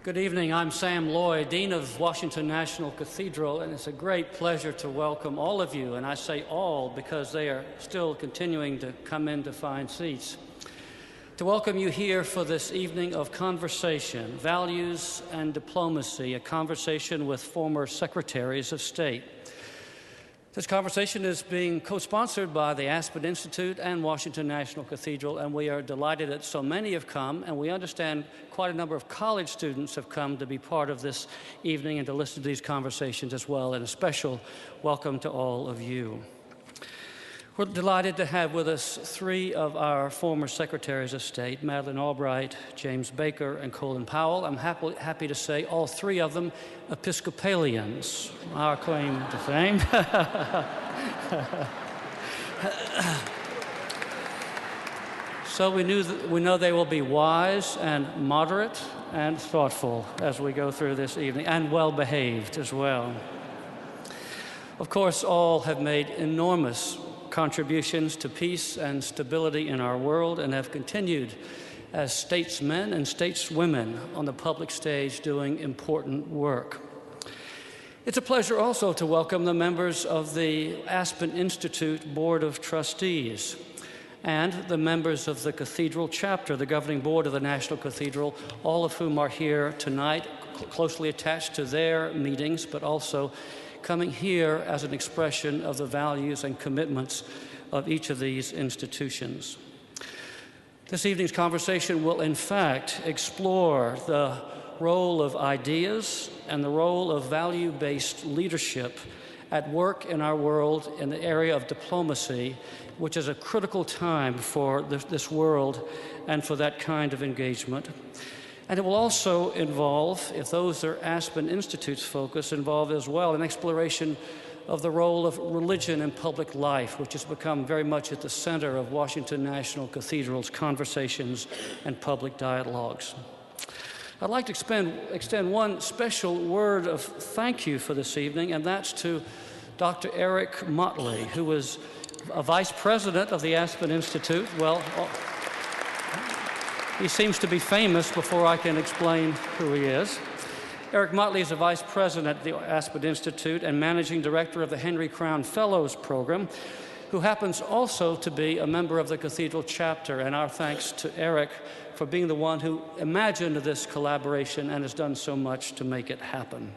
Good evening. I'm Sam Lloyd, Dean of Washington National Cathedral, and it's a great pleasure to welcome all of you, and I say all because they are still continuing to come in to find seats. To welcome you here for this evening of conversation, values and diplomacy, a conversation with former Secretaries of State. This conversation is being co-sponsored by the Aspen Institute and Washington National Cathedral, and we are delighted that so many have come, and we understand quite a number of college students have come to be part of this evening and to listen to these conversations as well, and a special welcome to all of you. We're delighted to have with us three of our former Secretaries of State, Madeleine Albright, James Baker, and Colin Powell. I'm happy to say all three of them Episcopalians, our claim to fame. So we know they will be wise and moderate and thoughtful as we go through this evening, and well-behaved as well. Of course, all have made enormous contributions to peace and stability in our world and have continued as statesmen and stateswomen on the public stage doing important work. It's a pleasure also to welcome the members of the Aspen Institute Board of Trustees and the members of the Cathedral Chapter, the governing board of the National Cathedral, all of whom are here tonight, closely attached to their meetings, but also coming here as an expression of the values and commitments of each of these institutions. This evening's conversation will, in fact, explore the role of ideas and the role of value-based leadership at work in our world in the area of diplomacy, which is a critical time for this world and for that kind of engagement. And it will also involve, if those are Aspen Institute's focus, involve as well an exploration of the role of religion in public life, which has become very much at the center of Washington National Cathedral's conversations and public dialogues. I'd like to extend one special word of thank you for this evening, and that's to Dr. Eric Motley, who was a vice president of the Aspen Institute. Well, he seems to be famous before I can explain who he is. Eric Motley is a vice president at the Aspen Institute and managing director of the Henry Crown Fellows Program, who happens also to be a member of the Cathedral Chapter. And our thanks to Eric for being the one who imagined this collaboration and has done so much to make it happen.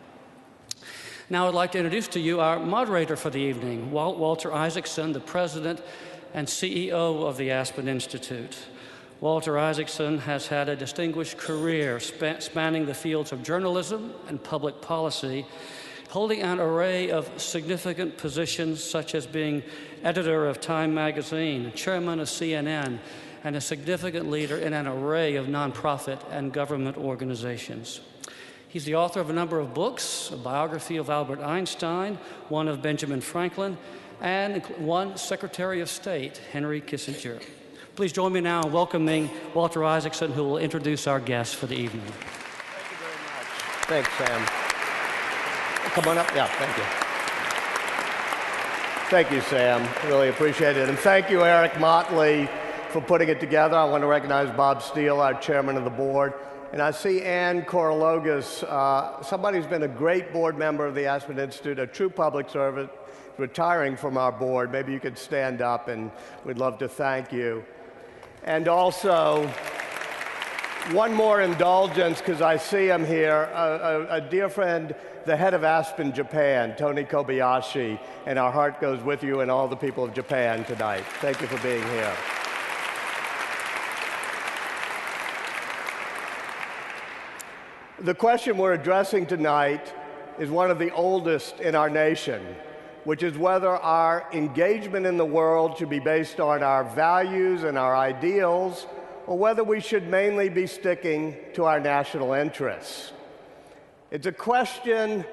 Now I'd like to introduce to you our moderator for the evening, Walter Isaacson, the president and CEO of the Aspen Institute. Walter Isaacson has had a distinguished career spanning the fields of journalism and public policy, holding an array of significant positions such as being editor of Time magazine, chairman of CNN, and a significant leader in an array of nonprofit and government organizations. He's the author of a number of books, a biography of Albert Einstein, one of Benjamin Franklin, and one Secretary of State, Henry Kissinger. Please join me now in welcoming Walter Isaacson, who will introduce our guests for the evening. Thank you very much. Thanks, Sam. Come on up. Yeah, thank you. Thank you, Sam. Really appreciate it. And thank you, Eric Motley, for putting it together. I want to recognize Bob Steele, our chairman of the board. And I see Ann Korologos, somebody who's been a great board member of the Aspen Institute, a true public servant, retiring from our board. Maybe you could stand up, and we'd love to thank you. And also, one more indulgence, because I see him here, a dear friend, the head of Aspen, Japan, Tony Kobayashi, and our heart goes with you and all the people of Japan tonight. Thank you for being here. The question we're addressing tonight is one of the oldest in our nation, which is whether our engagement in the world should be based on our values and our ideals, or whether we should mainly be sticking to our national interests. It's a question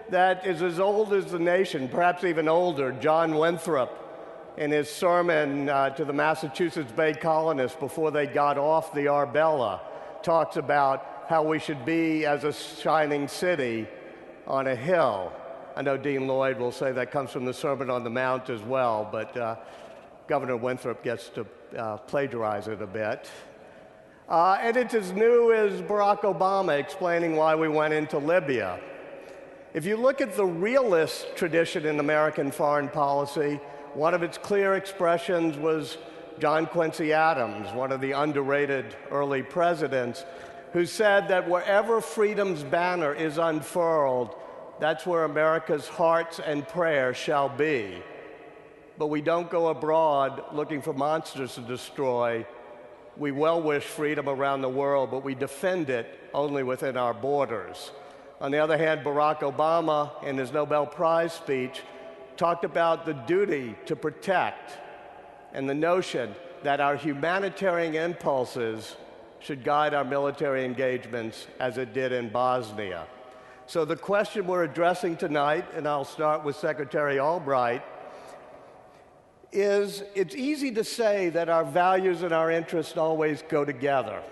that is as old as the nation, perhaps even older. John Winthrop, in his sermon to the Massachusetts Bay colonists before they got off the Arbella, talks about how we should be as a shining city on a hill. I know Dean Lloyd will say that comes from the Sermon on the Mount as well, but Governor Winthrop gets to plagiarize it a bit. And it's as new as Barack Obama explaining why we went into Libya. If you look at the realist tradition in American foreign policy, one of its clear expressions was John Quincy Adams, one of the underrated early presidents, who said that wherever freedom's banner is unfurled, that's where America's hearts and prayers shall be. But we don't go abroad looking for monsters to destroy. We well wish freedom around the world, but we defend it only within our borders. On the other hand, Barack Obama, in his Nobel Prize speech, talked about the duty to protect and the notion that our humanitarian impulses should guide our military engagements as it did in Bosnia. So the question we're addressing tonight, and I'll start with Secretary Albright, is it's easy to say that our values and our interests always go together,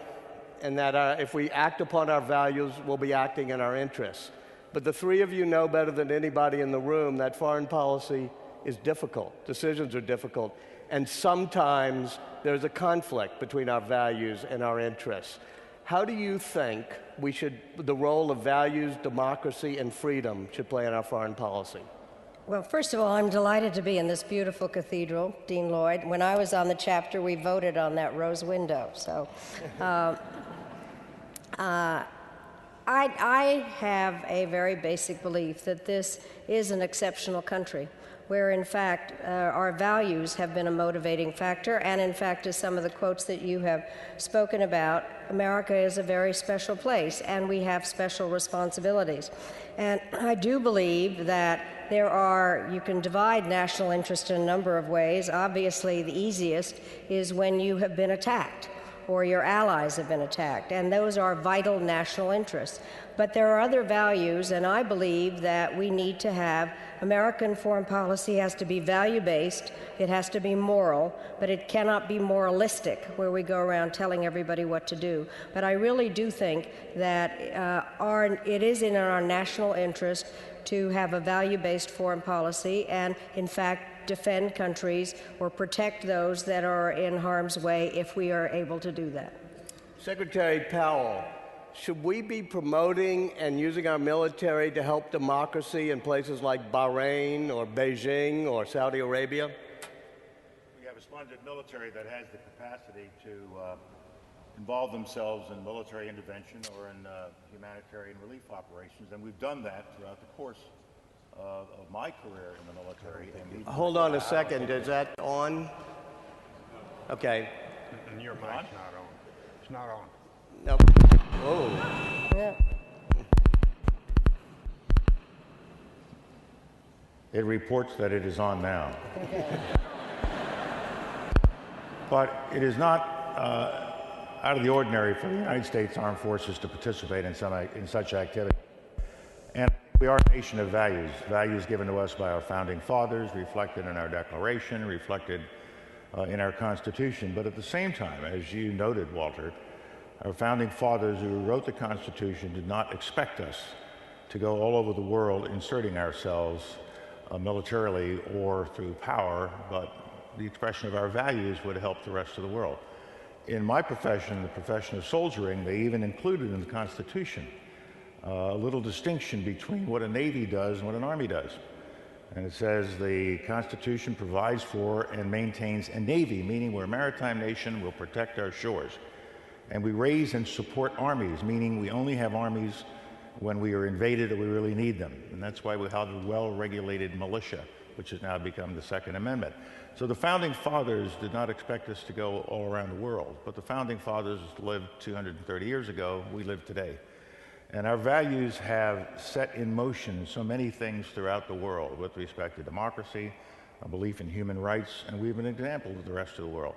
and that if we act upon our values, we'll be acting in our interests. But the three of you know better than anybody in the room that foreign policy is difficult. Decisions are difficult. And sometimes there's a conflict between our values and our interests. How do you think the role of values, democracy, and freedom should play in our foreign policy? Well, first of all, I'm delighted to be in this beautiful cathedral, Dean Lloyd. When I was on the chapter, we voted on that rose window. So I have a very basic belief that this is an exceptional country, where in fact our values have been a motivating factor, and in fact, as some of the quotes that you have spoken about, America is a very special place, and we have special responsibilities. And I do believe that you can divide national interest in a number of ways. Obviously, the easiest is when you have been attacked, or your allies have been attacked, and those are vital national interests. But there are other values, and I believe that we need to have American foreign policy has to be value-based, it has to be moral, but it cannot be moralistic, where we go around telling everybody what to do. But I really do think that it is in our national interest to have a value-based foreign policy and, in fact, defend countries or protect those that are in harm's way if we are able to do that. Secretary Powell, should we be promoting and using our military to help democracy in places like Bahrain or Beijing or Saudi Arabia? We have a splendid military that has the capacity to involve themselves in military intervention or in humanitarian relief operations, and we've done that throughout the course of my career in the military. And hold on a second, is that on? Okay. And your mic's not on. It's not on. No. Oh. Yeah. It reports that it is on now. But it is not out of the ordinary for the United States Armed Forces to participate in such activity. And we are a nation of values, values given to us by our founding fathers, reflected in our Declaration, reflected in our Constitution. But at the same time, as you noted, Walter, our founding fathers who wrote the Constitution did not expect us to go all over the world inserting ourselves militarily or through power, but the expression of our values would help the rest of the world. In my profession, the profession of soldiering, they even included in the Constitution a little distinction between what a Navy does and what an Army does. And it says the Constitution provides for and maintains a Navy, meaning we're a maritime nation, we'll protect our shores. And we raise and support armies, meaning we only have armies when we are invaded or we really need them. And that's why we have a well-regulated militia, which has now become the Second Amendment. So the Founding Fathers did not expect us to go all around the world, but the Founding Fathers lived 230 years ago, we live today. And our values have set in motion so many things throughout the world with respect to democracy, a belief in human rights, and we have an example to the rest of the world.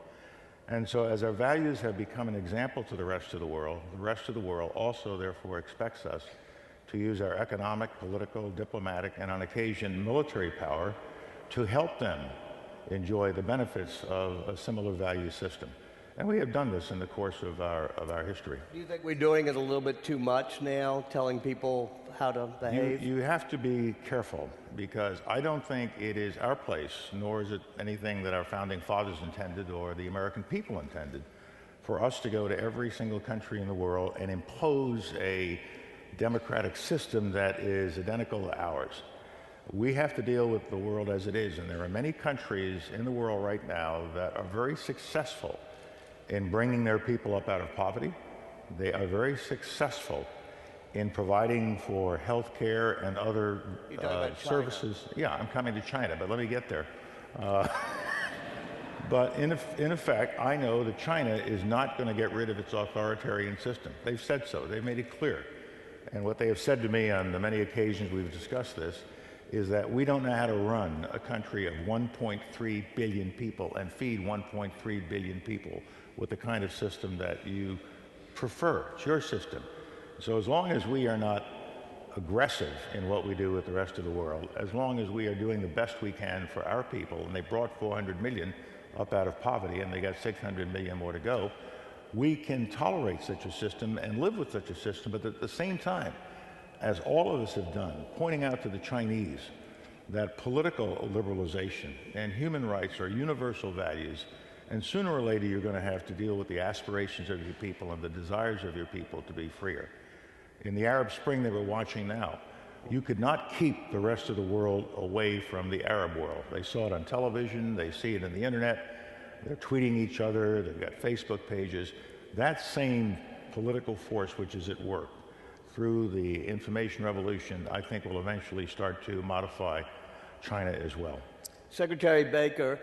And so as our values have become an example to the rest of the world also therefore expects us to use our economic, political, diplomatic, and on occasion military power to help them enjoy the benefits of a similar value system. And we have done this in the course of our history. Do you think we're doing it a little bit too much now, telling people how to behave? You have to be careful, because I don't think it is our place, nor is it anything that our founding fathers intended or the American people intended, for us to go to every single country in the world and impose a democratic system that is identical to ours. We have to deal with the world as it is, and there are many countries in the world right now that are very successful in bringing their people up out of poverty. They are very successful in providing for health care and other services. Yeah, I'm coming to China, but let me get there. But in effect, I know that China is not going to get rid of its authoritarian system. They've said so. They've made it clear. And what they have said to me on the many occasions we've discussed this is that we don't know how to run a country of 1.3 billion people and feed 1.3 billion people with the kind of system that you prefer. It's your system. So as long as we are not aggressive in what we do with the rest of the world, as long as we are doing the best we can for our people, and they brought 400 million up out of poverty and they got 600 million more to go, we can tolerate such a system and live with such a system, but at the same time, as all of us have done, pointing out to the Chinese that political liberalization and human rights are universal values, and sooner or later you're going to have to deal with the aspirations of your people and the desires of your people to be freer. In the Arab Spring that we're watching now, you could not keep the rest of the world away from the Arab world. They saw it on television, they see it on the internet, they're tweeting each other, they've got Facebook pages. That same political force which is at work through the information revolution, I think will eventually start to modify China as well. Secretary Baker,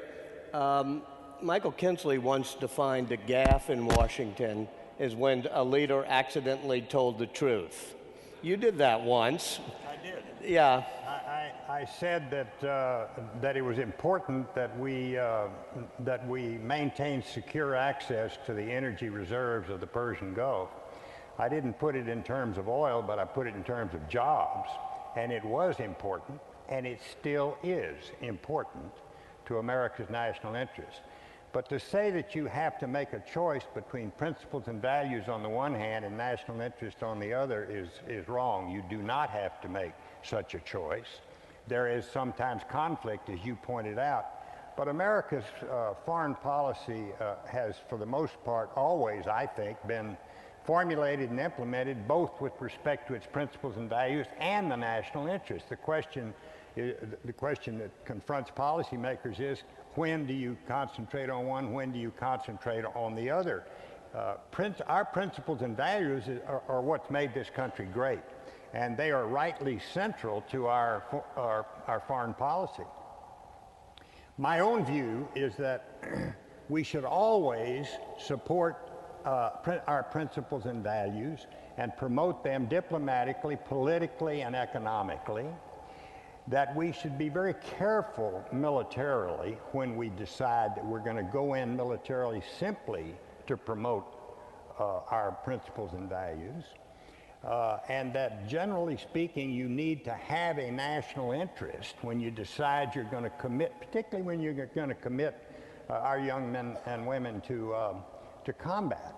Michael Kinsley once defined a gaffe in Washington as when a leader accidentally told the truth. You did that once. I did. Yeah. I said that it was important that we maintain secure access to the energy reserves of the Persian Gulf. I didn't put it in terms of oil, but I put it in terms of jobs. And it was important, and it still is important to America's national interest. But to say that you have to make a choice between principles and values on the one hand and national interest on the other is wrong. You do not have to make such a choice. There is sometimes conflict, as you pointed out. But America's foreign policy has, for the most part, always, I think, been formulated and implemented both with respect to its principles and values and the national interest. The question that confronts policymakers is, when do you concentrate on one? When do you concentrate on the other? Our principles and values are what's made this country great, and they are rightly central to our foreign policy. My own view is that we should always support our principles and values and promote them diplomatically, politically, and economically. That we should be very careful militarily when we decide that we're going to go in militarily simply to promote our principles and values. And that generally speaking, you need to have a national interest when you decide you're going to commit, particularly when you're going to commit our young men and women to combat.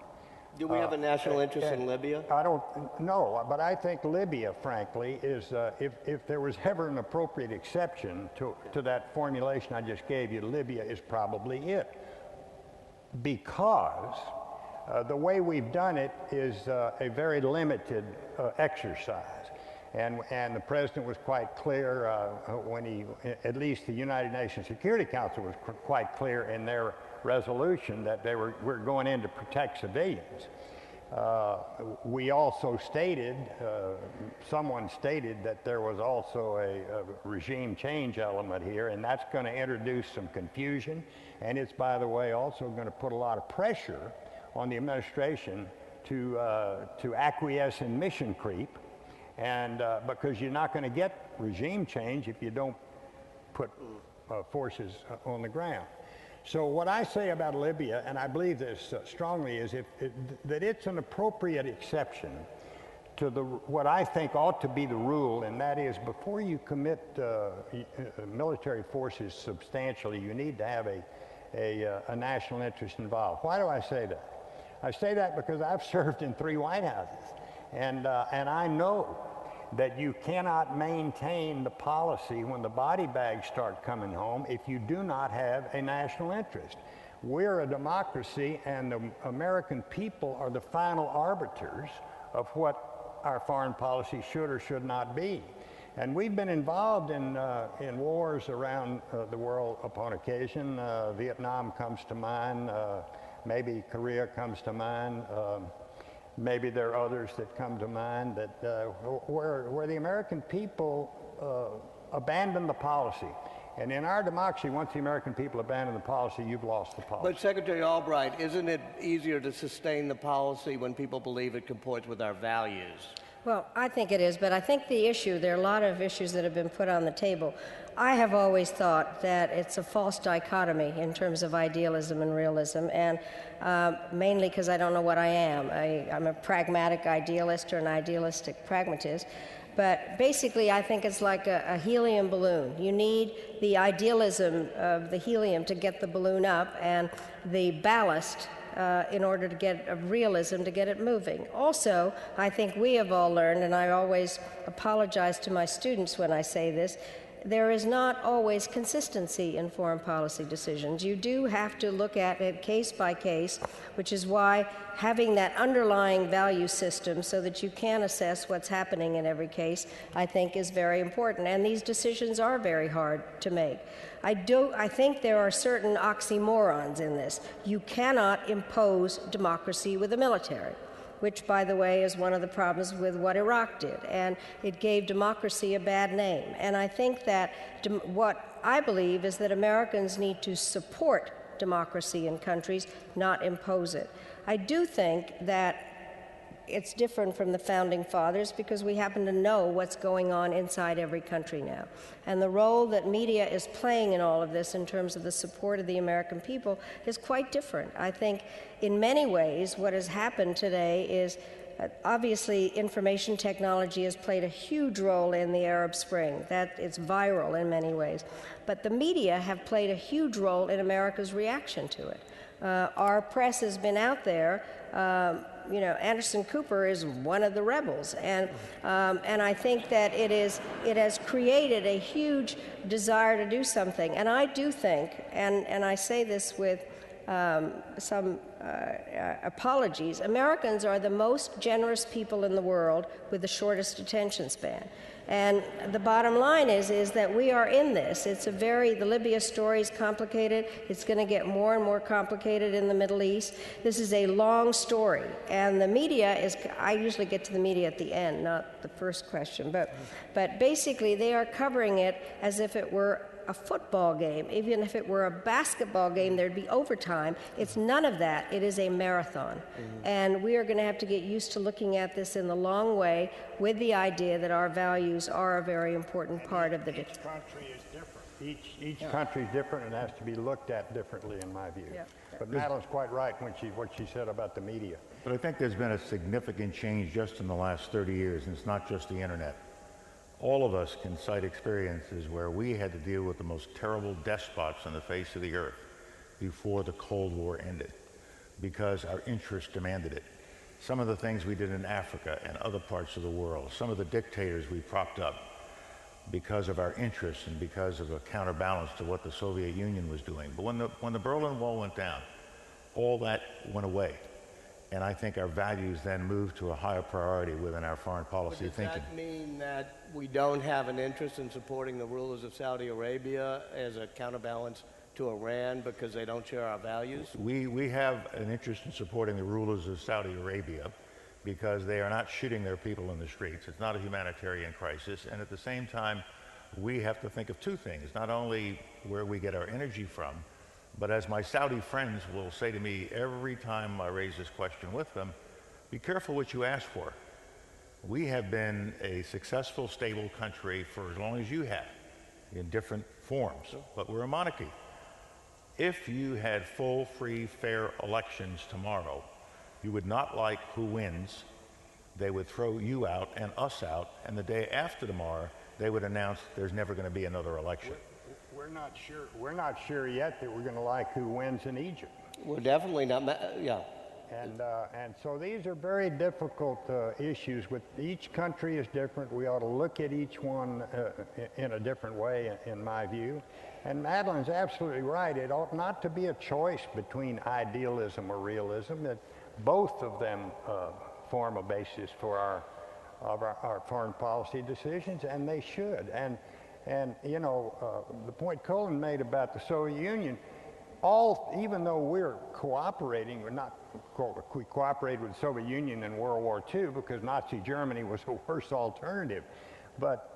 Do we have a national interest in Libya? I don't know, but I think Libya, frankly, is, if there was ever an appropriate exception to that formulation I just gave you, Libya is probably it. Because the way we've done it is a very limited exercise. And the President was quite clear when at least the United Nations Security Council was quite clear in their resolution that we're going in to protect civilians. We also stated, someone stated that there was also a regime change element here, and that's going to introduce some confusion, and it's, by the way, also going to put a lot of pressure on the administration to acquiesce in mission creep, and because you're not going to get regime change if you don't put forces on the ground. So what I say about Libya, and I believe this strongly, is that it's an appropriate exception to what I think ought to be the rule, and that is before you commit military forces substantially, you need to have a national interest involved. Why do I say that? I say that because I've served in 3 White Houses, and I know that you cannot maintain the policy when the body bags start coming home if you do not have a national interest. We're a democracy, and the American people are the final arbiters of what our foreign policy should or should not be. And we've been involved in wars around the world upon occasion. Vietnam comes to mind, maybe Korea comes to mind, maybe there are others that come to mind that where the American people abandoned the policy. And in our democracy, once the American people abandon the policy, you've lost the policy. But Secretary Albright, isn't it easier to sustain the policy when people believe it comports with our values? Well, I think it is, but I think the issue, there are a lot of issues that have been put on the table. I have always thought that it's a false dichotomy in terms of idealism and realism, and mainly because I don't know what I am. I'm a pragmatic idealist or an idealistic pragmatist. But basically, I think it's like a helium balloon. You need the idealism of the helium to get the balloon up, and the ballast in order to get a realism to get it moving. Also, I think we have all learned, and I always apologize to my students when I say this, there is not always consistency in foreign policy decisions. You do have to look at it case by case, which is why having that underlying value system so that you can assess what's happening in every case, I think is very important. And these decisions are very hard to make. I think there are certain oxymorons in this. You cannot impose democracy with the military, which, by the way, is one of the problems with what Iraq did, and it gave democracy a bad name. And I think that what I believe is that Americans need to support democracy in countries, not impose it. I do think that it's different from the Founding Fathers because we happen to know what's going on inside every country now. And the role that media is playing in all of this in terms of the support of the American people is quite different. I think in many ways what has happened today is obviously information technology has played a huge role in the Arab Spring. That it's viral in many ways. But the media have played a huge role in America's reaction to it. Our press has been out there. You know, Anderson Cooper is one of the rebels, and I think that it has created a huge desire to do something. And I do think, and I say this with some apologies, Americans are the most generous people in the world with the shortest attention span. And the bottom line is that we are in this. The Libya story is complicated. It's going to get more and more complicated in the Middle East. This is a long story. And the media I usually get to the media at the end, not the first question. But basically, they are covering it as if it were a football game. Even if it were a basketball game, there'd be overtime. It's none of that. It is a marathon. Mm-hmm. And we are going to have to get used to looking at this in the long way with the idea that our values are a very important part of the... Each country is different. Each country is different and has to be looked at differently, in my view. Yeah. But Madeleine's quite right when what she said about the media. But I think there's been a significant change just in the last 30 years, and it's not just the internet. All of us can cite experiences where we had to deal with the most terrible despots on the face of the earth before the Cold War ended because our interests demanded it. Some of the things we did in Africa and other parts of the world, some of the dictators we propped up because of our interests and because of a counterbalance to what the Soviet Union was doing. But when the Berlin Wall went down, all that went away. And I think our values then moved to a higher priority within our foreign policy thinking. Does that mean that we don't have an interest in supporting the rulers of Saudi Arabia as a counterbalance to Iran because they don't share our values? We have an interest in supporting the rulers of Saudi Arabia because they are not shooting their people in the streets. It's not a humanitarian crisis. And at the same time, we have to think of two things, not only where we get our energy from, but as my Saudi friends will say to me every time I raise this question with them, be careful what you ask for. We have been a successful, stable country for as long as you have, in different forms, but we're a monarchy. If you had full, free, fair elections tomorrow, you would not like who wins. They would throw you out and us out, and the day after tomorrow, they would announce there's never going to be another election. We're not sure yet that we're going to like who wins in Egypt. We're definitely not, yeah. And so these are very difficult issues. With each country is different. We ought to look at each one in a different way, in my view. And Madeleine's absolutely right. It ought not to be a choice between idealism or realism. That both of them form a basis for our foreign policy decisions, and they should. And you know, the point Colin made about the Soviet Union, even though we're cooperating, we cooperated with the Soviet Union in World War II because Nazi Germany was the worst alternative. But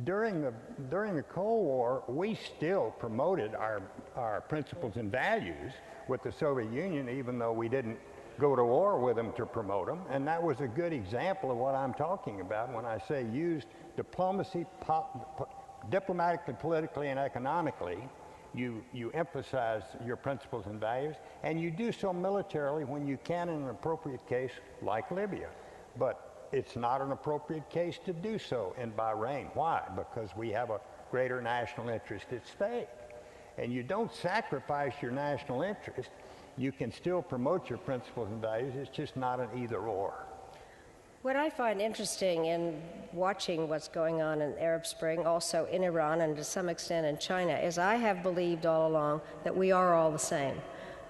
during the Cold War, we still promoted our principles and values with the Soviet Union, even though we didn't go to war with them to promote them. And that was a good example of what I'm talking about when I say use diplomacy, diplomatically, politically, and economically. You emphasize your principles and values, and you do so militarily when you can in an appropriate case like Libya. But it's not an appropriate case to do so in Bahrain. Why? Because we have a greater national interest at stake. And you don't sacrifice your national interest. You can still promote your principles and values. It's just not an either-or. What I find interesting in watching what's going on in Arab Spring, also in Iran and to some extent in China, is I have believed all along that we are all the same,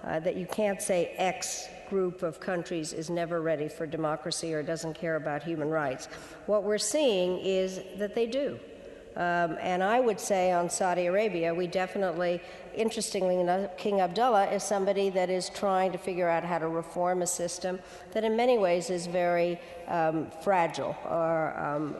that you can't say X group of countries is never ready for democracy or doesn't care about human rights. What we're seeing is that they do. And I would say on Saudi Arabia, we definitely, interestingly enough, King Abdullah is somebody that is trying to figure out how to reform a system that in many ways is very fragile or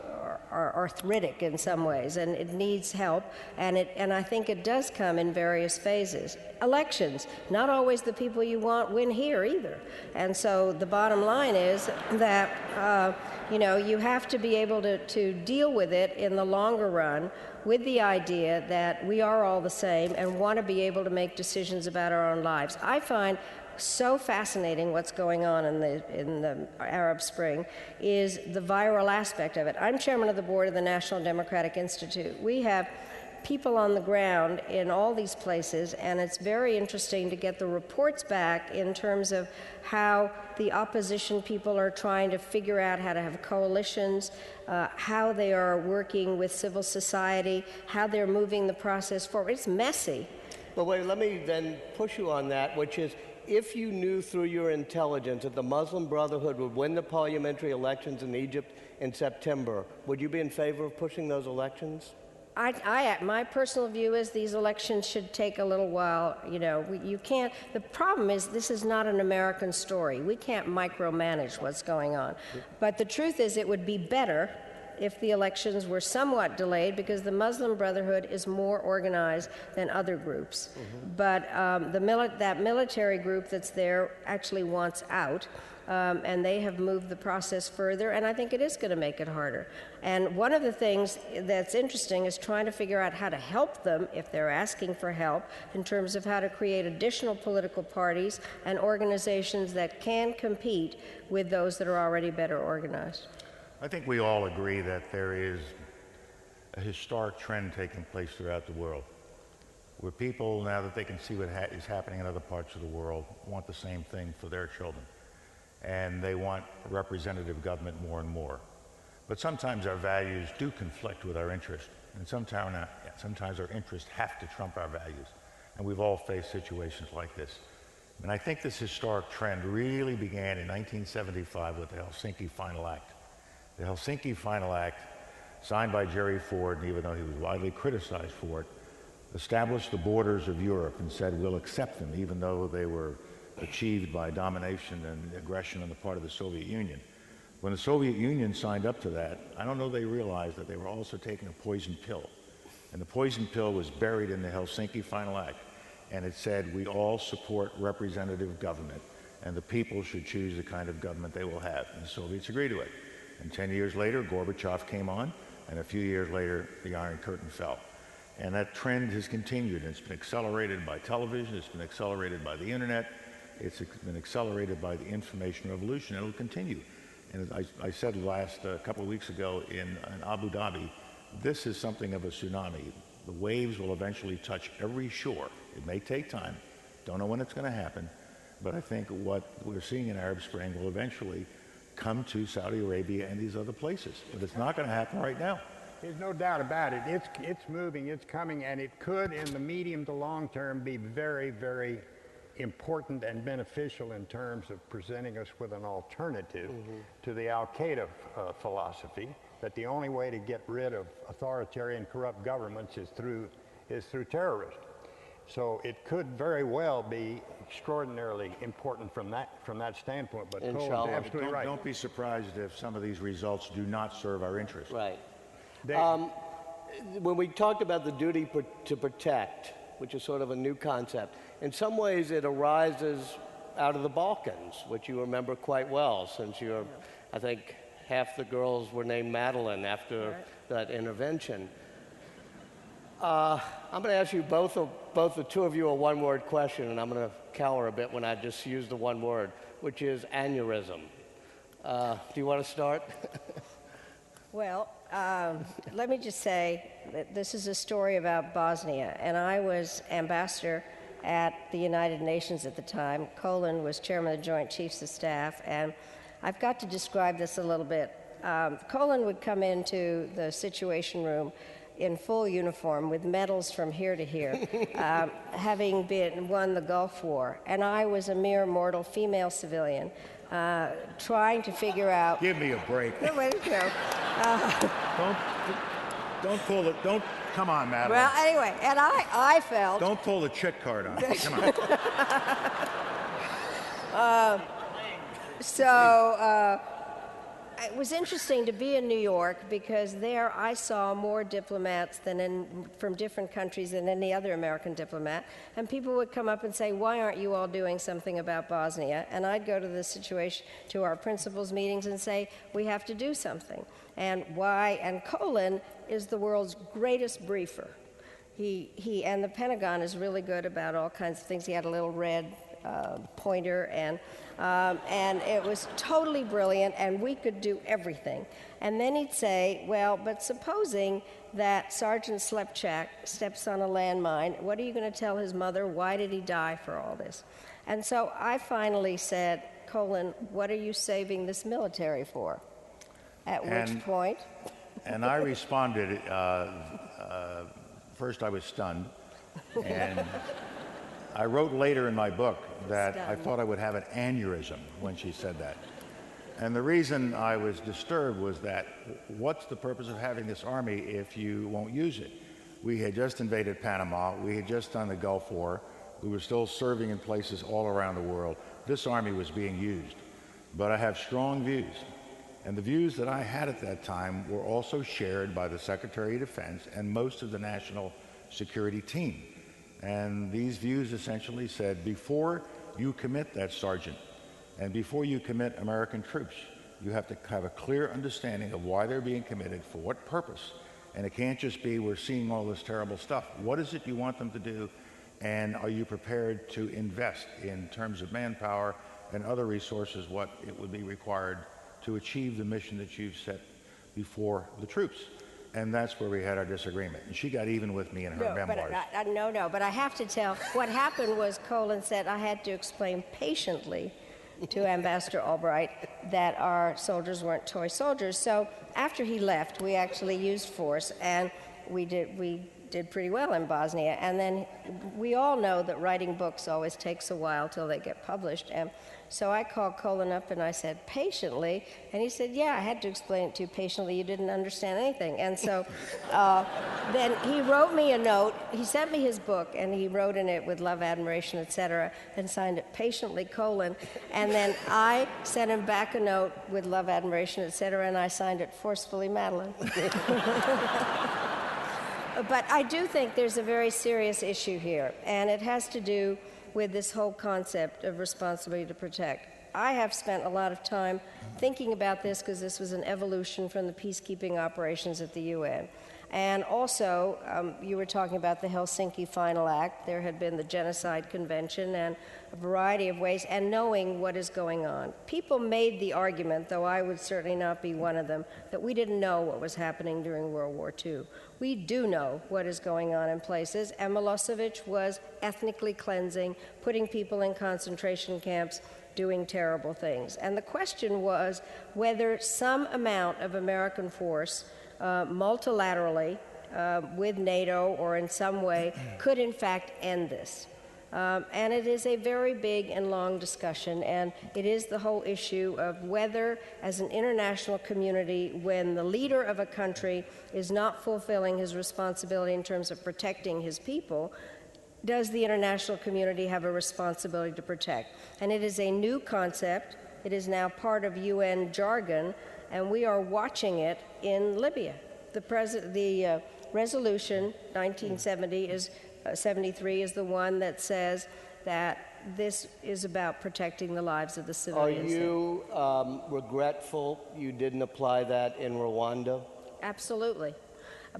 arthritic in some ways, and it needs help, and I think it does come in various phases. Elections, not always the people you want win here either. And so the bottom line is that you have to be able to deal with it in the longer run with the idea that we are all the same and want to be able to make decisions about our own lives. I find so fascinating what's going on in the Arab Spring is the viral aspect of it. I'm chairman of the board of the National Democratic Institute. We have people on the ground in all these places, and it's very interesting to get the reports back in terms of how the opposition people are trying to figure out how to have coalitions, how they are working with civil society, how they're moving the process forward. It's messy. But wait, let me then push you on that, which is, if you knew through your intelligence that the Muslim Brotherhood would win the parliamentary elections in Egypt in September, would you be in favor of pushing those elections? My personal view is these elections should take a little while. You can't. The problem is this is not an American story. We can't micromanage what's going on. But the truth is, it would be better if the elections were somewhat delayed, because the Muslim Brotherhood is more organized than other groups. Mm-hmm. But that military group that's there actually wants out. And they have moved the process further, and I think it is going to make it harder. And one of the things that's interesting is trying to figure out how to help them, if they're asking for help, in terms of how to create additional political parties and organizations that can compete with those that are already better organized. I think we all agree that there is a historic trend taking place throughout the world, where people, now that they can see what is happening in other parts of the world, want the same thing for their children. And they want representative government more and more. But sometimes our values do conflict with our interests, and sometimes our interests have to trump our values. And we've all faced situations like this. And I think this historic trend really began in 1975 with the Helsinki Final Act. The Helsinki Final Act, signed by Jerry Ford, and even though he was widely criticized for it, established the borders of Europe and said we'll accept them, even though they were achieved by domination and aggression on the part of the Soviet Union. When the Soviet Union signed up to that, I don't know they realized that they were also taking a poison pill. And the poison pill was buried in the Helsinki Final Act. And it said we all support representative government, and the people should choose the kind of government they will have. And the Soviets agreed to it. And 10 years later, Gorbachev came on, and a few years later, the Iron Curtain fell. And that trend has continued. It's been accelerated by television. It's been accelerated by the internet. It's been accelerated by the information revolution, and it'll continue. And as I said a couple of weeks ago in Abu Dhabi, this is something of a tsunami. The waves will eventually touch every shore. It may take time. Don't know when it's going to happen. But I think what we're seeing in Arab Spring will eventually come to Saudi Arabia and these other places. But it's not going to happen right now. There's no doubt about it. It's moving, it's coming, and it could, in the medium to long term, be very, very important and beneficial in terms of presenting us with an alternative to the Al-Qaeda philosophy, that the only way to get rid of authoritarian, corrupt governments is through terrorism. So it could very well be extraordinarily important from that standpoint. But Colin's absolutely right. Don't be surprised if some of these results do not serve our interests. Right. When we talked about the duty to protect, which is sort of a new concept, in some ways it arises out of the Balkans, which you remember quite well, since you're, I think, half the girls were named Madeleine after that intervention. I'm going to ask you both the two of you a one-word question, and I'm going to cower a bit when I just use the one word, which is aneurysm. Do you want to start? Well, let me just say that this is a story about Bosnia, and I was ambassador at the United Nations at the time. Colin was chairman of the Joint Chiefs of Staff, and I've got to describe this a little bit. Colin would come into the Situation Room in full uniform with medals from here to here, having won the Gulf War, and I was a mere mortal female civilian trying to figure out. Give me a break. No, wait, no. Don't pull it. Don't. Come on, Madeleine. Well, anyway, and I felt. Don't pull the chick card on me. Come on. It was interesting to be in New York because there I saw more diplomats from different countries than any other American diplomat. And people would come up and say, why aren't you all doing something about Bosnia? And I'd go to our principals meetings and say, we have to do something. And why? And Colin is the world's greatest briefer. And the Pentagon is really good about all kinds of things. He had a little red pointer, and it was totally brilliant, and we could do everything. And then he'd say, well, but supposing that Sergeant Slepchak steps on a landmine, what are you going to tell his mother? Why did he die for all this? And so I finally said, Colin, what are you saving this military for? At which point... And I responded, first I was stunned, and I wrote later in my book that I thought I would have an aneurysm when she said that. And the reason I was disturbed was that what's the purpose of having this army if you won't use it? We had just invaded Panama. We had just done the Gulf War. We were still serving in places all around the world. This army was being used. But I have strong views. And the views that I had at that time were also shared by the Secretary of Defense and most of the national security team. And these views essentially said, before you commit that sergeant and before you commit American troops, you have to have a clear understanding of why they're being committed, for what purpose. And it can't just be, we're seeing all this terrible stuff. What is it you want them to do? And are you prepared to invest in terms of manpower and other resources, what it would be required to achieve the mission that you've set before the troops? And that's where we had our disagreement. And she got even with me in her memoirs. But I have to tell, what happened was Colin said I had to explain patiently to Ambassador Albright that our soldiers weren't toy soldiers. So after he left, we actually used force, and we did pretty well in Bosnia. And then we all know that writing books always takes a while till they get published. And so I called Colin up and I said, patiently? And he said, yeah, I had to explain it to you patiently. You didn't understand anything. And so then he wrote me a note. He sent me his book, and he wrote in it with love, admiration, etc., and signed it patiently, Colin. And then I sent him back a note with love, admiration, etc., and I signed it forcefully, Madeleine. But I do think there's a very serious issue here, and it has to do with this whole concept of responsibility to protect. I have spent a lot of time thinking about this because this was an evolution from the peacekeeping operations at the UN. And also, you were talking about the Helsinki Final Act. There had been the Genocide Convention and a variety of ways, and knowing what is going on. People made the argument, though I would certainly not be one of them, that we didn't know what was happening during World War II. We do know what is going on in places, and Milosevic was ethnically cleansing, putting people in concentration camps, doing terrible things. And the question was whether some amount of American force multilaterally with NATO or in some way could in fact end this. And it is a very big and long discussion, and it is the whole issue of whether, as an international community, when the leader of a country is not fulfilling his responsibility in terms of protecting his people, does the international community have a responsibility to protect? And it is a new concept. It is now part of UN jargon, and we are watching it in Libya. The resolution 1973 is the one that says that this is about protecting the lives of the civilians. Are you regretful you didn't apply that in Rwanda? Absolutely.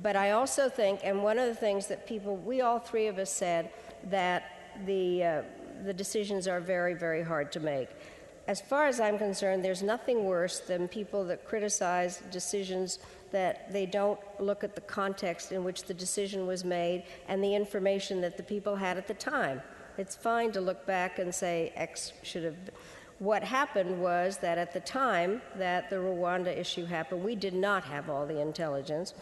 But I also think, and one of the things that we all three of us said, that the decisions are very, very hard to make. As far as I'm concerned, there's nothing worse than people that criticize decisions that they don't look at the context in which the decision was made and the information that the people had at the time. It's fine to look back and say X should have. What happened was that at the time that the Rwanda issue happened, we did not have all the intelligence.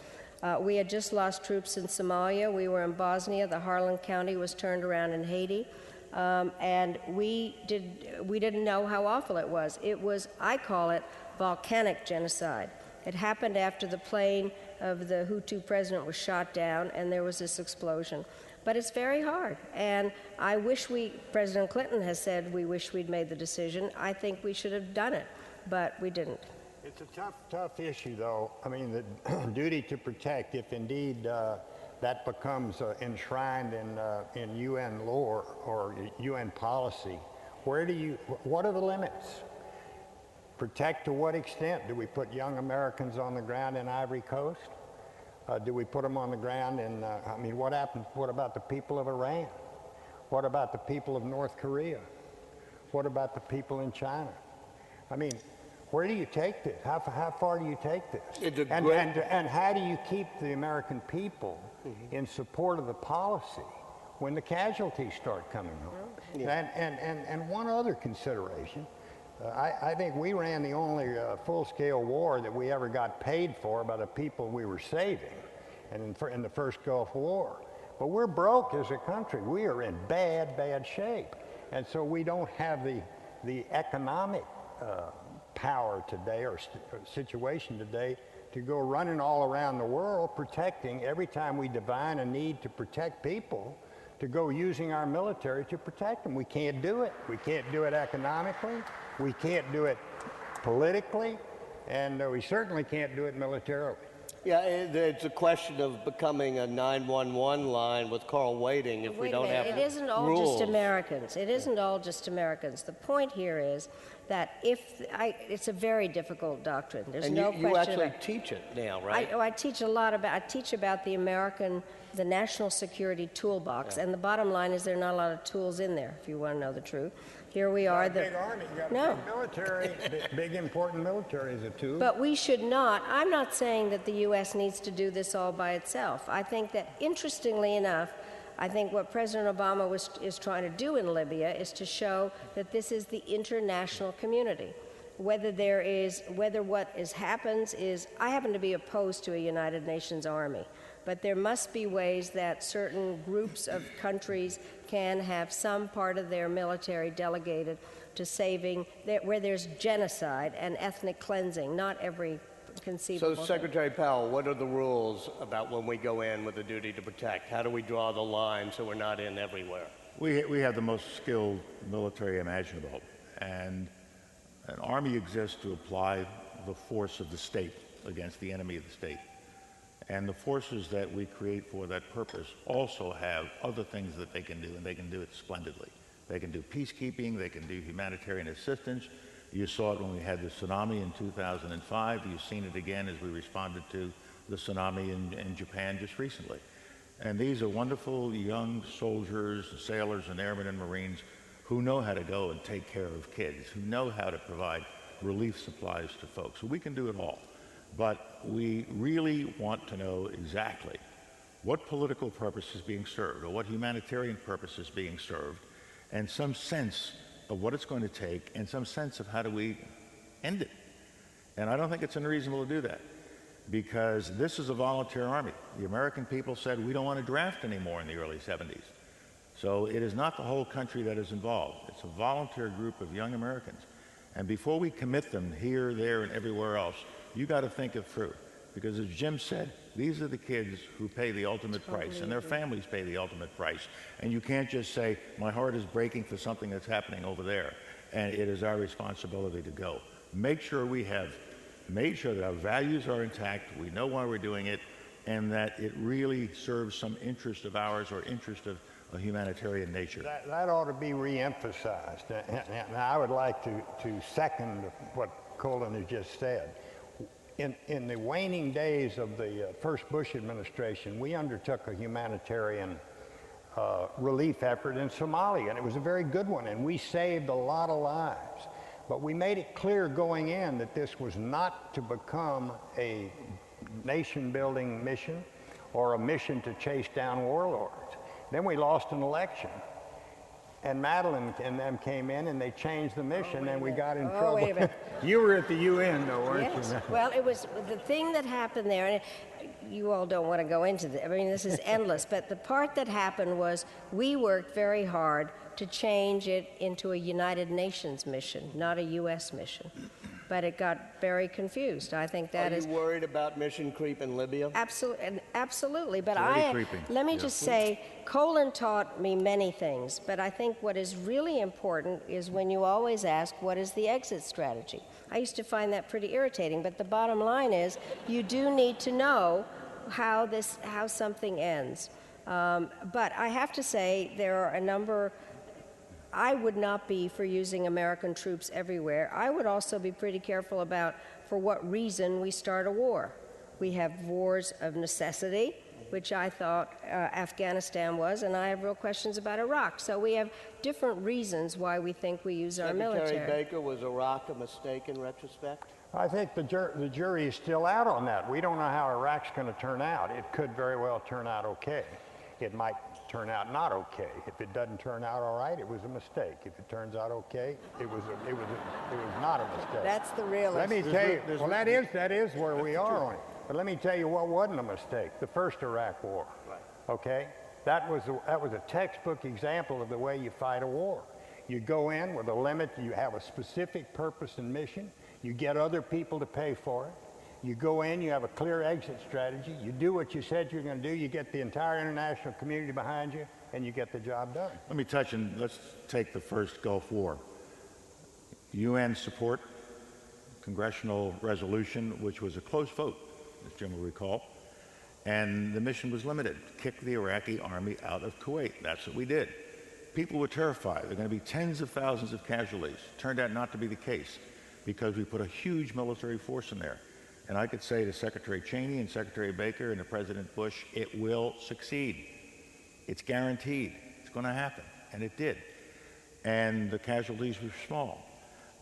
We had just lost troops in Somalia. We were in Bosnia. The Harlan County was turned around in Haiti. And we didn't know how awful it was. It was, I call it, volcanic genocide. It happened after the plane of the Hutu president was shot down, and there was this explosion. But it's very hard. And I wish President Clinton has said we wish we'd made the decision. I think we should have done it, but we didn't. It's a tough issue, though. I mean, the duty to protect, if indeed that becomes enshrined in UN law or UN policy, what are the limits? Protect to what extent? Do we put young Americans on the ground in Ivory Coast? Do we put them on the ground in, what happens? What about the people of Iran? What about the people of North Korea? What about the people in China? I mean, where do you take this? How far do you take this? And how do you keep the American people in support of the policy when the casualties start coming home? Yeah. And one other consideration, I think we ran the only full-scale war that we ever got paid for by the people we were saving, and in the first Gulf War. But we're broke as a country. We are in bad shape. And so we don't have the economic power today or situation today to go running all around the world protecting every time we divine a need to protect people, to go using our military to protect them. We can't do it. We can't do it economically. We can't do it politically. And we certainly can't do it militarily. Yeah, it's a question of becoming a 911 line with Carl waiting if we don't have rules. It isn't all just Americans. It isn't all just Americans. The point here is that it's a very difficult doctrine. There's no question. You actually teach it now, right? I teach a lot about. I teach about the national security toolbox, and the bottom line is there are not a lot of tools in there. If you want to know the truth, here we are. Big army, you got a big military, big important military is a tool. But we should not. I'm not saying that the U.S. needs to do this all by itself. I think that, interestingly enough, I think what President Obama is trying to do in Libya is to show that this is the international community. Whether what happens is, I happen to be opposed to a United Nations army, but there must be ways that certain groups of countries can have some part of their military delegated to saving, where there's genocide and ethnic cleansing, not every conceivable. So, Secretary Powell, what are the rules about when we go in with a duty to protect? How do we draw the line so we're not in everywhere? We have the most skilled military imaginable, and an army exists to apply the force of the state against the enemy of the state. And the forces that we create for that purpose also have other things that they can do, and they can do it splendidly. They can do peacekeeping, they can do humanitarian assistance. You saw it when we had the tsunami in 2005. You've seen it again as we responded to the tsunami in Japan just recently. And these are wonderful young soldiers, sailors, and airmen and Marines who know how to go and take care of kids, who know how to provide relief supplies to folks. So we can do it all. But we really want to know exactly what political purpose is being served, or what humanitarian purpose is being served, and some sense of what it's going to take, and some sense of how do we end it. And I don't think it's unreasonable to do that, because this is a volunteer army. The American people said we don't want to draft anymore in the early 70s. So it is not the whole country that is involved. It's a volunteer group of young Americans. And before we commit them here, there, and everywhere else, you got to think it through. Because as Jim said, these are the kids who pay the ultimate price, and their families pay the ultimate price. And you can't just say, my heart is breaking for something that's happening over there, and it is our responsibility to go. Make sure we have made sure that our values are intact, we know why we're doing it, and that it really serves some interest of ours or interest of a humanitarian nature. That ought to be re-emphasized. And I would like to second what Colin has just said. In the waning days of the first Bush administration, we undertook a humanitarian relief effort in Somalia, and it was a very good one, and we saved a lot of lives. But we made it clear going in that this was not to become a nation-building mission or a mission to chase down warlords. Then we lost an election, and Madeleine and them came in and they changed the mission, and we got in trouble. Wait a minute. You were at the UN, though, weren't Yes. you? Well, it was the thing that happened there, and you all don't want to go into this. I mean, this is endless, but the part that happened was we worked very hard to change it into a United Nations mission, not a U.S. mission. But it got very confused. I think that is... Are you worried about mission creep in Libya? Absolutely. But creeping. let me just say, Colin taught me many things, but I think what is really important is when you always ask, what is the exit strategy? I used to find that pretty irritating, but the bottom line is you do need to know how something ends. But I have to say there are a number... I would not be for using American troops everywhere. I would also be pretty careful about for what reason we start a war. We have wars of necessity, which I thought Afghanistan was, and I have real questions about Iraq. So we have different reasons why we think we use our military. Secretary Baker, was Iraq a mistake in retrospect? I think the jury is still out on that. We don't know how Iraq's going to turn out. It could very well turn out okay. It might turn out not okay. If it doesn't turn out all right, it was a mistake. If it turns out okay, it was not a mistake. That's the realist. Let me tell you, well, that is where we are on it. But let me tell you what wasn't a mistake. The first Iraq War. Right. Okay? That was a textbook example of the way you fight a war. You go in with a limit, you have a specific purpose and mission, you get other people to pay for it. You go in, you have a clear exit strategy, you do what you said you're going to do, you get the entire international community behind you, and you get the job done. Let me touch on, let's take the first Gulf War. UN support, congressional resolution, which was a close vote, as Jim will recall, and the mission was limited. Kick the Iraqi army out of Kuwait. That's what we did. People were terrified. There are going to be tens of thousands of casualties. Turned out not to be the case because we put a huge military force in there. And I could say to Secretary Cheney and Secretary Baker and to President Bush, it will succeed. It's guaranteed. It's going to happen. And it did. And the casualties were small.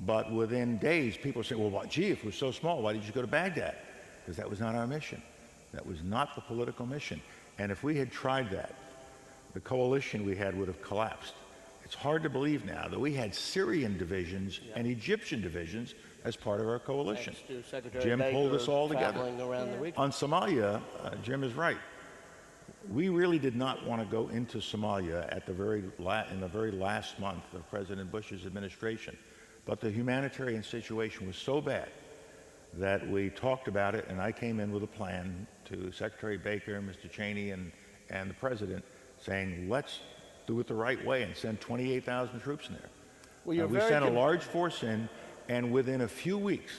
But within days, people say, well, gee, if it was so small, why did you go to Baghdad? Because that was not our mission. That was not the political mission. And if we had tried that, the coalition we had would have collapsed. It's hard to believe now that we had Syrian divisions and Egyptian divisions as part of our coalition. Jim pulled us all together. On Somalia, Jim is right. We really did not want to go into Somalia at the in the very last month of President Bush's administration. But the humanitarian situation was so bad that we talked about it, and I came in with a plan to Secretary Baker, Mr. Cheney, and the President, saying, let's do it the right way and send 28,000 troops in there. Well, we sent a large force in, and within a few weeks,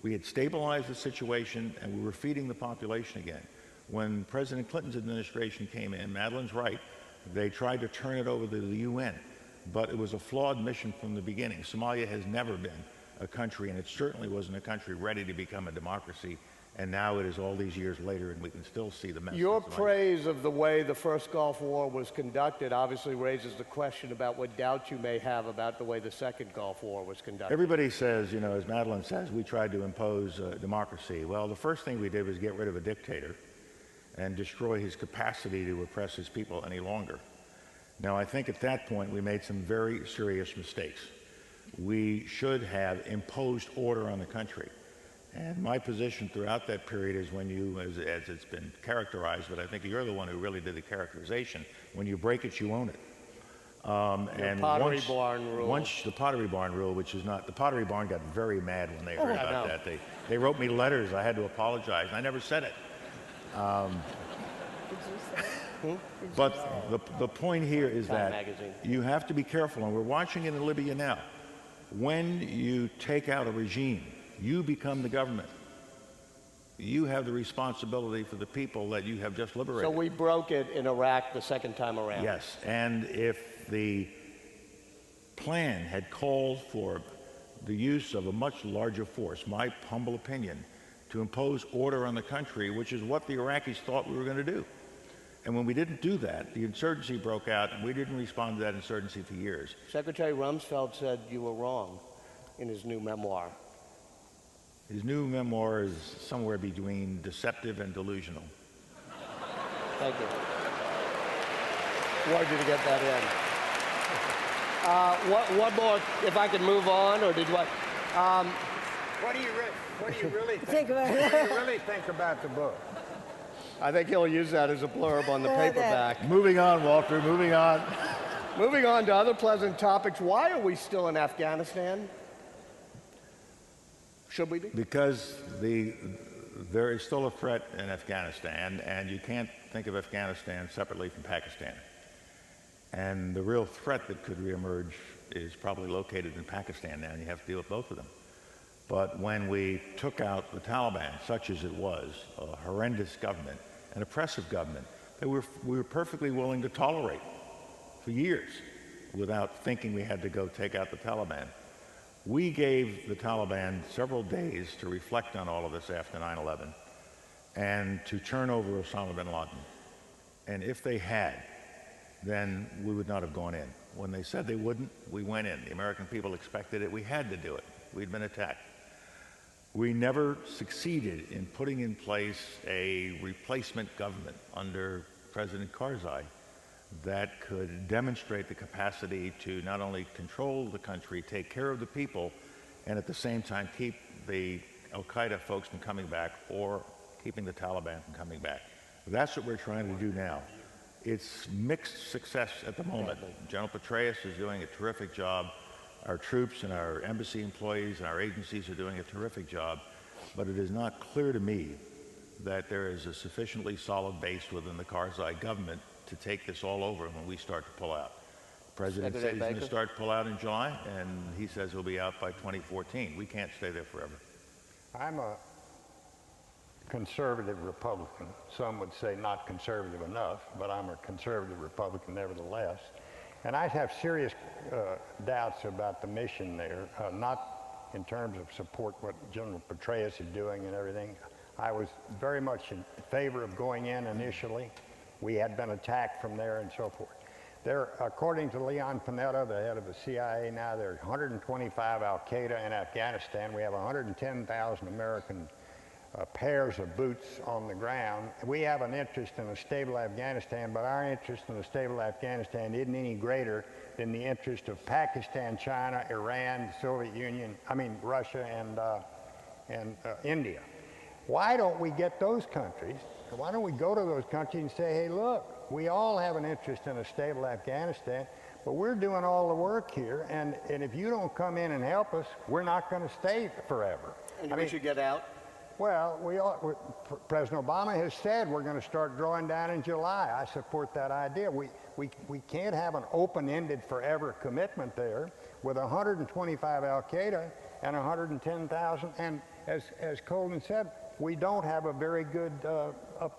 we had stabilized the situation, and we were feeding the population again. When President Clinton's administration came in, Madeleine's right, they tried to turn it over to the UN, but it was a flawed mission from the beginning. Somalia has never been a country, and it certainly wasn't a country ready to become a democracy And now it is all these years later, and we can still see the mess. Your praise of the way the first Gulf War was conducted obviously raises the question about what doubts you may have about the way the second Gulf War was conducted. Everybody says, you know, as Madeleine says, we tried to impose democracy. Well, the first thing we did was get rid of a dictator and destroy his capacity to oppress his people any longer. Now, I think at that point we made some very serious mistakes. We should have imposed order on the country. And my position throughout that period is when you, as it's been characterized, but I think you're the one who really did the characterization, when you break it, you own it. And Pottery Barn rule. Once the Pottery Barn rule, which is not, the Pottery Barn got very mad when they heard about that. They wrote me letters. I had to apologize. I never said it. Did you say it? But the point here is that you have to be careful, and we're watching it in Libya now. When you take out a regime, you become the government. You have the responsibility for the people that you have just liberated. So we broke it in Iraq the second time around. Yes, and if the plan had called for the use of a much larger force, my humble opinion, to impose order on the country, which is what the Iraqis thought we were going to do. And when we didn't do that, the insurgency broke out, and we didn't respond to that insurgency for years. Secretary Rumsfeld said you were wrong in his new memoir. His new memoir is somewhere between deceptive and delusional. Thank you. Wanted you to get that in. One more, if I could move on, or did what? What do you really Think about what do you really think about the book? I think he'll use that as a blurb on the paperback. Moving on, Walter, moving on. Moving on to other pleasant topics. Why are we still in Afghanistan? Should we be? Because there is still a threat in Afghanistan, and you can't think of Afghanistan separately from Pakistan. And the real threat that could reemerge is probably located in Pakistan now, and you have to deal with both of them. But when we took out the Taliban, such as it was, a horrendous government, an oppressive government, that we were perfectly willing to tolerate for years without thinking we had to go take out the Taliban. We gave the Taliban several days to reflect on all of this after 9/11 and to turn over Osama bin Laden. And if they had, then we would not have gone in. When they said they wouldn't, we went in. The American people expected it. We had to do it. We'd been attacked. We never succeeded in putting in place a replacement government under President Karzai that could demonstrate the capacity to not only control the country, take care of the people, and at the same time keep the Al-Qaeda folks from coming back or keeping the Taliban from coming back. That's what we're trying to do now. It's mixed success at the moment. General Petraeus is doing a terrific job. Our troops and our embassy employees and our agencies are doing a terrific job, but it is not clear to me that there is a sufficiently solid base within the Karzai government to take this all over when we start to pull out. The President said he's going to start to pull out in July, and he says he'll be out by 2014. We can't stay there forever. I'm a conservative Republican. Some would say not conservative enough, but I'm a conservative Republican nevertheless. And I have serious doubts about the mission there, not in terms of support what General Petraeus is doing and everything. I was very much in favor of going in initially. We had been attacked from there and so forth. There, according to Leon Panetta, the head of the CIA now, there are 125 Al-Qaeda in Afghanistan. We have 110,000 American pairs of boots on the ground. We have an interest in a stable Afghanistan, but our interest in a stable Afghanistan isn't any greater than the interest of Pakistan, China, Iran, the Soviet Union, Russia, and India. Why don't we get those countries? Why don't we go to those countries and say, hey, look, we all have an interest in a stable Afghanistan, but we're doing all the work here, and if you don't come in and help us, we're not going to stay forever. And we should get out? Well, President Obama has said we're going to start drawing down in July. I support that idea. We can't have an open-ended forever commitment there with 125 Al-Qaeda and 110,000. And as Colin said, we don't have a very good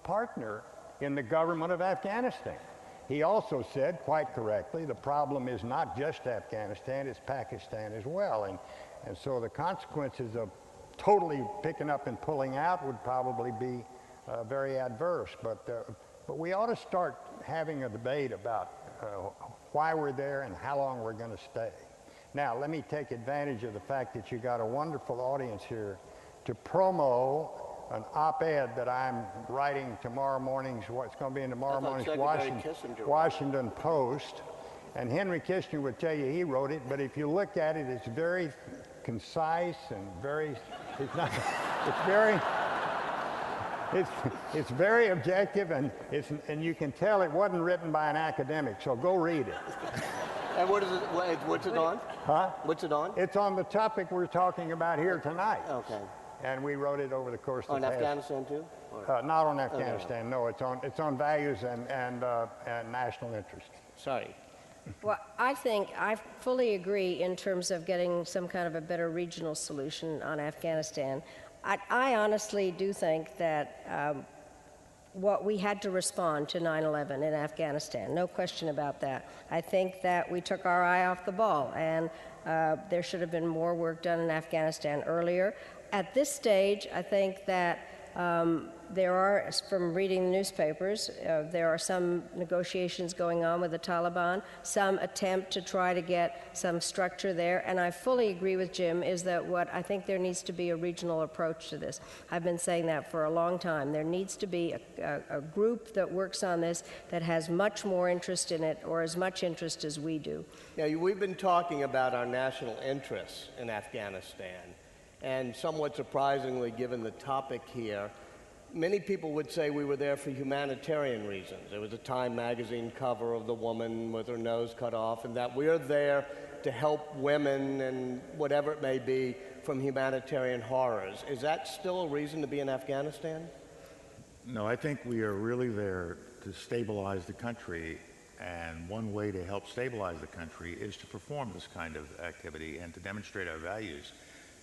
partner in the government of Afghanistan. He also said, quite correctly, the problem is not just Afghanistan, it's Pakistan as well. And so the consequences of totally picking up and pulling out would probably be very adverse. But we ought to start having a debate about why we're there and how long we're going to stay. Now, let me take advantage of the fact that you got a wonderful audience here to promo an op-ed that I'm writing tomorrow morning's, what's going to be in tomorrow morning's Washington Post. And Henry Kissinger would tell you he wrote it, but if you look at it, it's very concise and very, it's very objective, and you can tell it wasn't written by an academic, so go read it. And what's it on? Huh? What's it on? It's on the topic we're talking about here tonight. Okay. And we wrote it over the course of the past. On Afghanistan too? Not on Afghanistan, no. It's on values and national interest. Sorry. Well, I fully agree in terms of getting some kind of a better regional solution on Afghanistan. I honestly do think that what we had to respond to 9/11 in Afghanistan, no question about that. I think that we took our eye off the ball, and there should have been more work done in Afghanistan earlier. At this stage, I think that there are, from reading the newspapers, there are some negotiations going on with the Taliban, some attempt to try to get some structure there, and I fully agree with Jim, is that what I think there needs to be a regional approach to this. I've been saying that for a long time. There needs to be a group that works on this that has much more interest in it, or as much interest as we do. Yeah, we've been talking about our national interests in Afghanistan, and somewhat surprisingly, given the topic here, many people would say we were there for humanitarian reasons. There was a Time magazine cover of the woman with her nose cut off, and that we're there to help women and whatever it may be from humanitarian horrors. Is that still a reason to be in Afghanistan? No, I think we are really there to stabilize the country, and one way to help stabilize the country is to perform this kind of activity and to demonstrate our values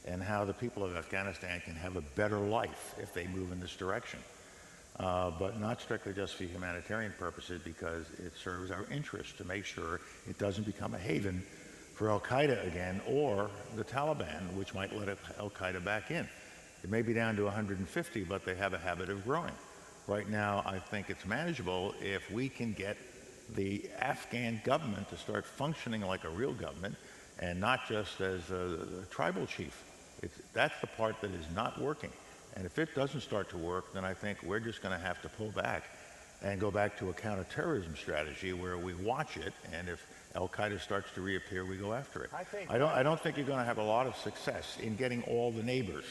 and how the people of Afghanistan can have a better life if they move in this direction. But not strictly just for humanitarian purposes, because it serves our interest to make sure it doesn't become a haven for Al-Qaeda again, or the Taliban, which might let Al-Qaeda back in. It may be down to 150, but they have a habit of growing. Right now, I think it's manageable if we can get the Afghan government to start functioning like a real government and not just as a tribal chief. That's the part that is not working. And if it doesn't start to work, then I think we're just going to have to pull back and go back to a counterterrorism strategy where we watch it, and if Al-Qaeda starts to reappear, we go after it. I don't think you're going to have a lot of success in getting all the neighbors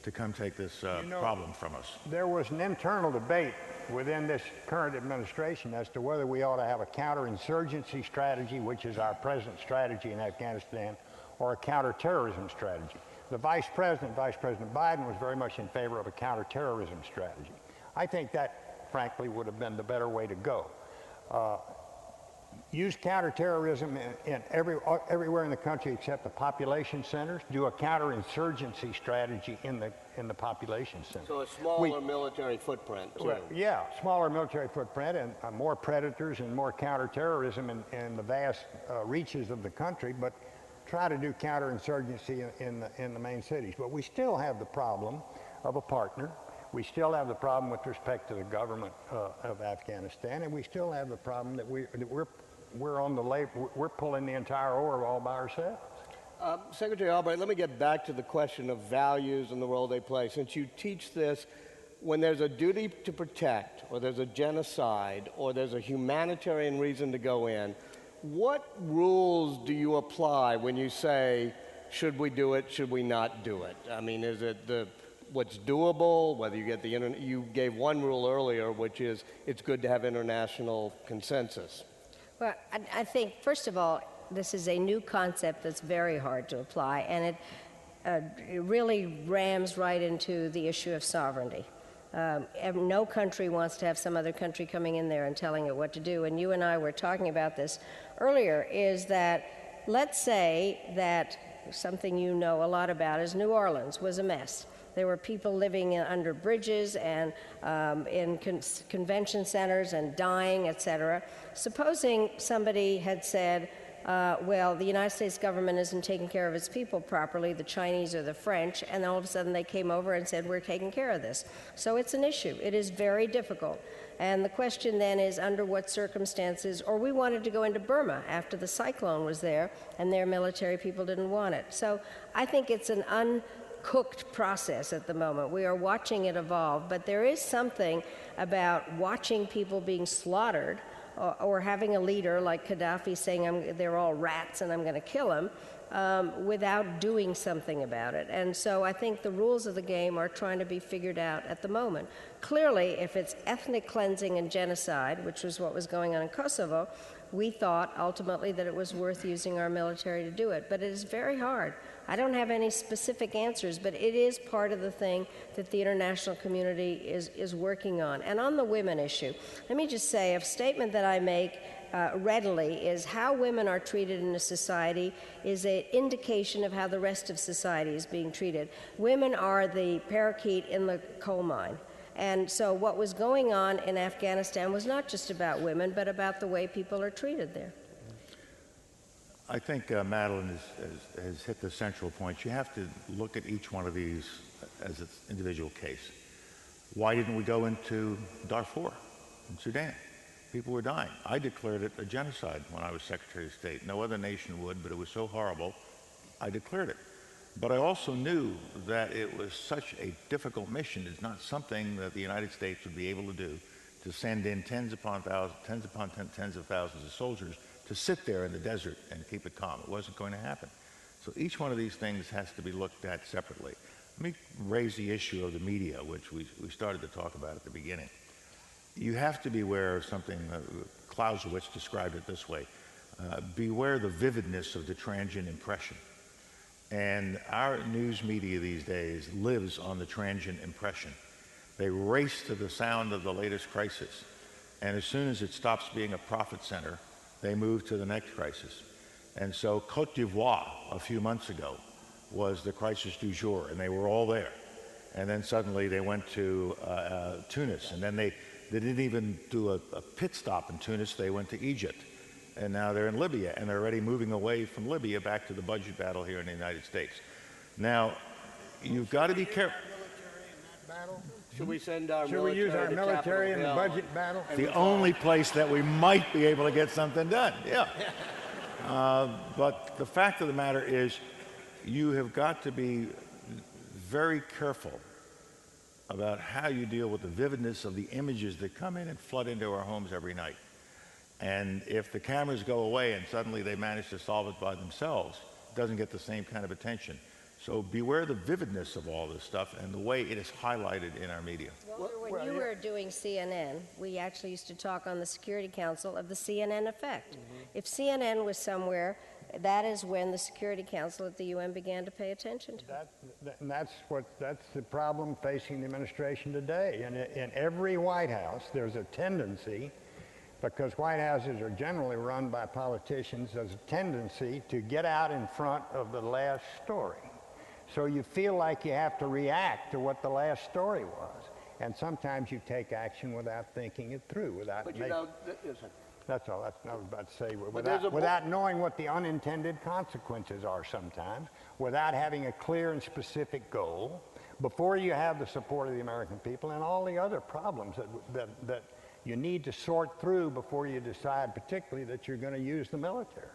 to come take this problem from us. There was an internal debate within this current administration as to whether we ought to have a counterinsurgency strategy, which is our present strategy in Afghanistan, or a counterterrorism strategy. The Vice President Biden, was very much in favor of a counterterrorism strategy. I think that, frankly, would have been the better way to go. Use counterterrorism in everywhere in the country except the population centers. Do a counterinsurgency strategy in the population centers. So a smaller military footprint, too. Well, yeah, smaller military footprint and more predators and more counterterrorism in the vast reaches of the country, but try to do counterinsurgency in the main cities. But we still have the problem of a partner. We still have the problem with respect to the government of Afghanistan, and we still have the problem that we're pulling the entire oar all by ourselves. Secretary Albright, let me get back to the question of values and the role they play. Since you teach this, when there's a duty to protect, or there's a genocide, or there's a humanitarian reason to go in, what rules do you apply when you say, should we do it, should we not do it? I mean, is it what's doable, whether you get the internet? You gave one rule earlier, which is it's good to have international consensus. Well, I think, first of all, this is a new concept that's very hard to apply, and it really rams right into the issue of sovereignty. No country wants to have some other country coming in there and telling it what to do. And you and I were talking about this earlier, is that let's say that something you know a lot about is New Orleans was a mess. There were people living under bridges and in convention centers and dying, etc. Supposing somebody had said, well, the United States government isn't taking care of its people properly, the Chinese or the French, and all of a sudden they came over and said, we're taking care of this. So it's an issue. It is very difficult. And the question then is under what circumstances, or we wanted to go into Burma after the cyclone was there, and their military people didn't want it. So I think it's an uncooked process at the moment. We are watching it evolve, but there is something about watching people being slaughtered or having a leader like Gaddafi saying they're all rats and I'm going to kill them without doing something about it. And so I think the rules of the game are trying to be figured out at the moment. Clearly, if it's ethnic cleansing and genocide, which was what was going on in Kosovo, we thought ultimately that it was worth using our military to do it. But it is very hard. I don't have any specific answers, but it is part of the thing that the international community is working on. And on the women issue, let me just say, a statement that I make readily is how women are treated in a society is an indication of how the rest of society is being treated. Women are the parakeet in the coal mine. And so what was going on in Afghanistan was not just about women, but about the way people are treated there. I think Madeleine has hit the central point. You have to look at each one of these as its individual case. Why didn't we go into Darfur in Sudan? People were dying. I declared it a genocide when I was Secretary of State. No other nation would, but it was so horrible, I declared it. But I also knew that it was such a difficult mission. It's not something that the United States would be able to do, to send in tens of thousands of soldiers to sit there in the desert and keep it calm. It wasn't going to happen. So each one of these things has to be looked at separately. Let me raise the issue of the media, which we started to talk about at the beginning. You have to be aware of something, Clausewitz described it this way, beware the vividness of the transient impression. And our news media these days lives on the transient impression. They race to the sound of the latest crisis. And as soon as it stops being a profit center, they move to the next crisis. And so Cote d'Ivoire a few months ago was the crisis du jour, and they were all there. And then suddenly they went to Tunis, and then they didn't even do a pit stop in Tunis, they went to Egypt. And now they're in Libya, and they're already moving away from Libya back to the budget battle here in the United States. Now, you've got to be careful. Should we send our Should we use our military in the budget battle? The only place that we might be able to get something done, yeah. But the fact of the matter is, you have got to be very careful about how you deal with the vividness of the images that come in and flood into our homes every night. And if the cameras go away and suddenly they manage to solve it by themselves, it doesn't get the same kind of attention. So beware the vividness of all this stuff and the way it is highlighted in our media. Walter, when you were doing CNN, we actually used to talk on the Security Council of the CNN effect. Mm-hmm. If CNN was somewhere, that is when the Security Council at the UN began to pay attention to it. And that's the problem facing the administration today. In every White House, there's a tendency, because White Houses are generally run by politicians, there's a tendency to get out in front of the last story. So you feel like you have to react to what the last story was. And sometimes you take action without thinking it through, without But making... you know, That's all. That's what I was about to say. Without knowing what the unintended consequences are sometimes, without having a clear and specific goal, before you have the support of the American people, and all the other problems that you need to sort through before you decide particularly that you're going to use the military.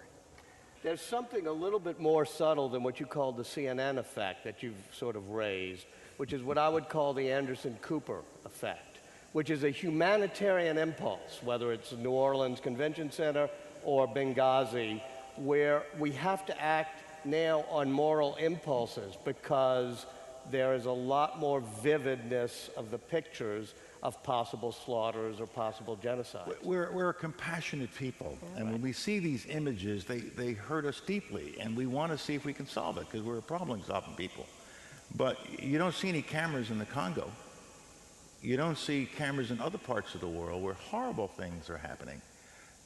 there's something a little bit more subtle than what you call the CNN effect that you've sort of raised, which is what I would call the Anderson Cooper effect, which is a humanitarian impulse, whether it's New Orleans Convention Center or Benghazi, where we have to act now on moral impulses because there is a lot more vividness of the pictures of possible slaughters or possible genocide. We're a compassionate people, and when we see these images, they hurt us deeply, and we want to see if we can solve it because we're a problem-solving people. But you don't see any cameras in the Congo. You don't see cameras in other parts of the world where horrible things are happening.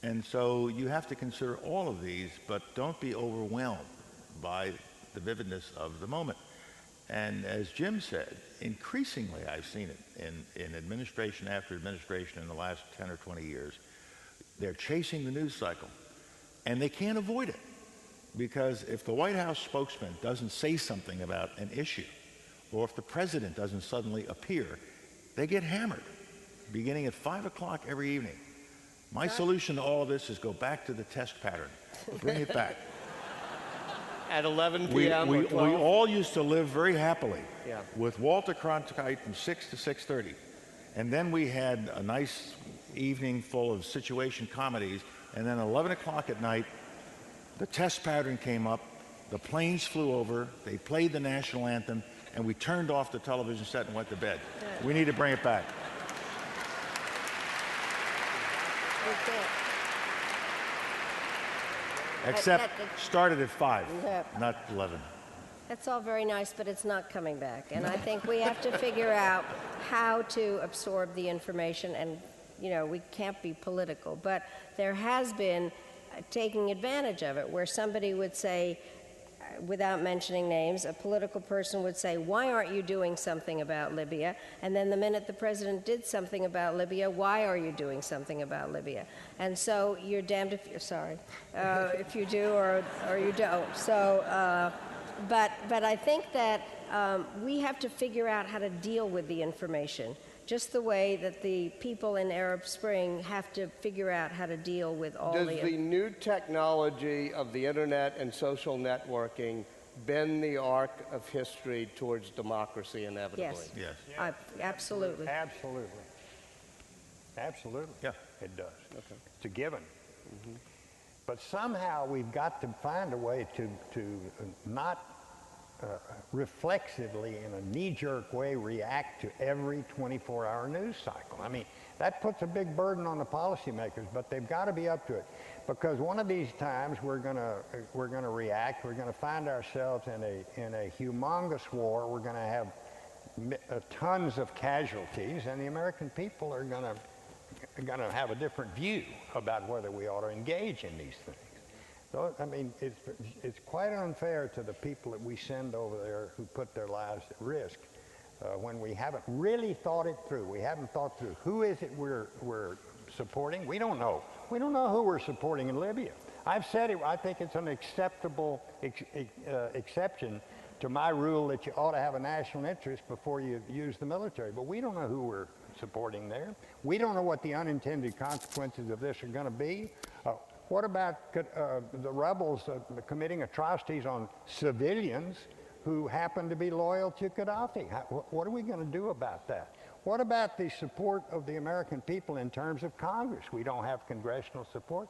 And so you have to consider all of these, but don't be overwhelmed by the vividness of the moment. And as Jim said, increasingly I've seen it in administration after administration in the last 10 or 20 years. They're chasing the news cycle. And they can't avoid it, because if the White House spokesman doesn't say something about an issue, or if the president doesn't suddenly appear, they get hammered, beginning at 5 o'clock every evening. My solution to all of this is go back to the test pattern. Bring it back. At 11 We p.m. or 12? all used to live very happily Yeah. with Walter Cronkite from 6 to 6:30. And then we had a nice evening full of situation comedies. And then 11 o'clock at night, the test pattern came up, the planes flew over, they played the national anthem, and we turned off the television set and went to bed. We need to bring it back. We can't. Except started at 5, Yeah. not 11. That's all very nice, but it's not coming back. And I think we have to figure out how to absorb the information, and, you know, we can't be political. But there has been taking advantage of it, where somebody would say, without mentioning names, a political person would say, why aren't you doing something about Libya? And then the minute the president did something about Libya, why are you doing something about Libya? And so you're damned if you're sorry, if you do or you don't. So, but I think that we have to figure out how to deal with the information, just the way that the people in Arab Spring have to figure out how to deal with all Does the new technology of the internet and social networking bend the arc of history towards democracy inevitably? Yes. Yes. Absolutely. Absolutely. Absolutely. Yeah. It does. Okay. It's a given. But somehow we've got to find a way to not reflexively, in a knee-jerk way, react to every 24-hour news cycle. I mean, that puts a big burden on the policymakers, but they've got to be up to it, because one of these times we're going to react. We're going to find ourselves in a humongous war. We're going to have tons of casualties, and the American people are going to have a different view about whether we ought to engage in these things. So, I mean, it's quite unfair to the people that we send over there who put their lives at risk when we haven't really thought it through. We haven't thought through who is it we're supporting. We don't know. We don't know who we're supporting in Libya. I've said it. I think it's an acceptable exception to my rule that you ought to have a national interest before you use the military. But we don't know who we're supporting there. We don't know what the unintended consequences of this are going to be. What about the rebels committing atrocities on civilians who happen to be loyal to Gaddafi? What are we going to do about that? What about the support of the American people in terms of Congress? We don't have congressional support.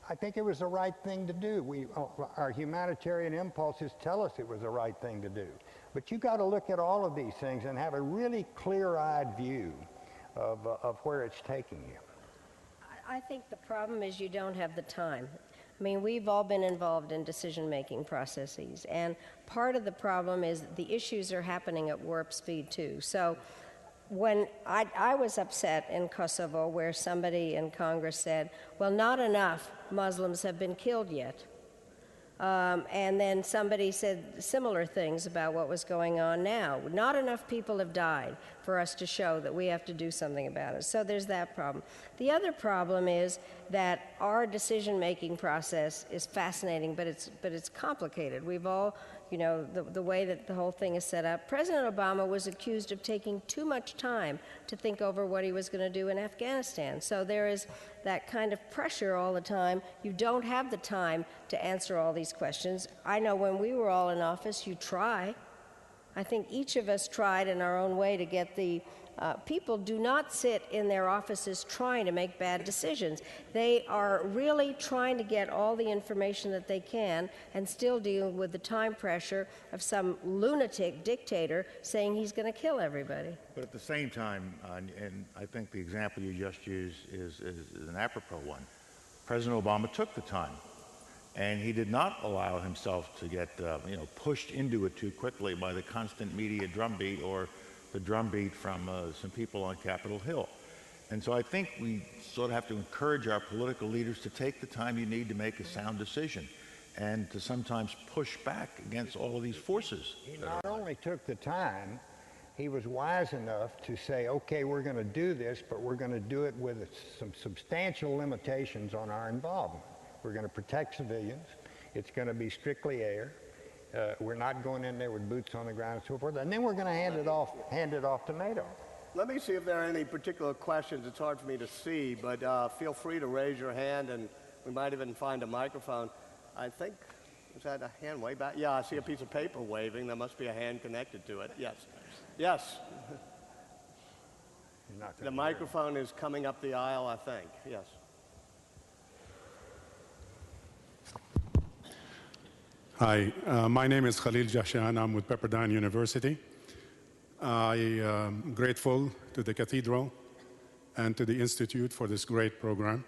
I think it was the right thing to do. Our humanitarian impulses tell us it was the right thing to do. But you got to look at all of these things and have a really clear-eyed view of where it's taking you. I think the problem is you don't have the time. I mean, we've all been involved in decision-making processes, and part of the problem is the issues are happening at warp speed too. So when I was upset in Kosovo, where somebody in Congress said, well, not enough Muslims have been killed yet. And then somebody said similar things about what was going on now. Not enough people have died for us to show that we have to do something about it. So there's that problem. The other problem is that our decision-making process is fascinating, but it's complicated. We've all, you know, the way that the whole thing is set up. President Obama was accused of taking too much time to think over what he was going to do in Afghanistan. So there is that kind of pressure all the time. You don't have the time to answer all these questions. I know when we were all in office, you try. I think each of us tried in our own way to get the people do not sit in their offices trying to make bad decisions. They are really trying to get all the information that they can and still dealing with the time pressure of some lunatic dictator saying he's going to kill everybody. But at the same time, and I think the example you just used is an apropos one, President Obama took the time, and he did not allow himself to get pushed into it too quickly by the constant media drumbeat or the drumbeat from some people on Capitol Hill. And so I think we sort of have to encourage our political leaders to take the time you need to make a sound decision and to sometimes push back against all of these forces. He not only took the time, he was wise enough to say, okay, we're going to do this, but we're going to do it with some substantial limitations on our involvement. We're going to protect civilians. It's going to be strictly air. We're not going in there with boots on the ground and so forth. And then we're going to hand it off to NATO. Let me see if there are any particular questions. It's hard for me to see, but feel free to raise your hand, and we might even find a microphone. I think, is that a hand way back? Yeah, I see a piece of paper waving. There must be a hand connected to it. Yes. Yes. The microphone is coming up the aisle, I think. Yes. Hi, my name is Khalil Jahshan. I'm with Pepperdine University. I am grateful to the Cathedral and to the Institute for this great program.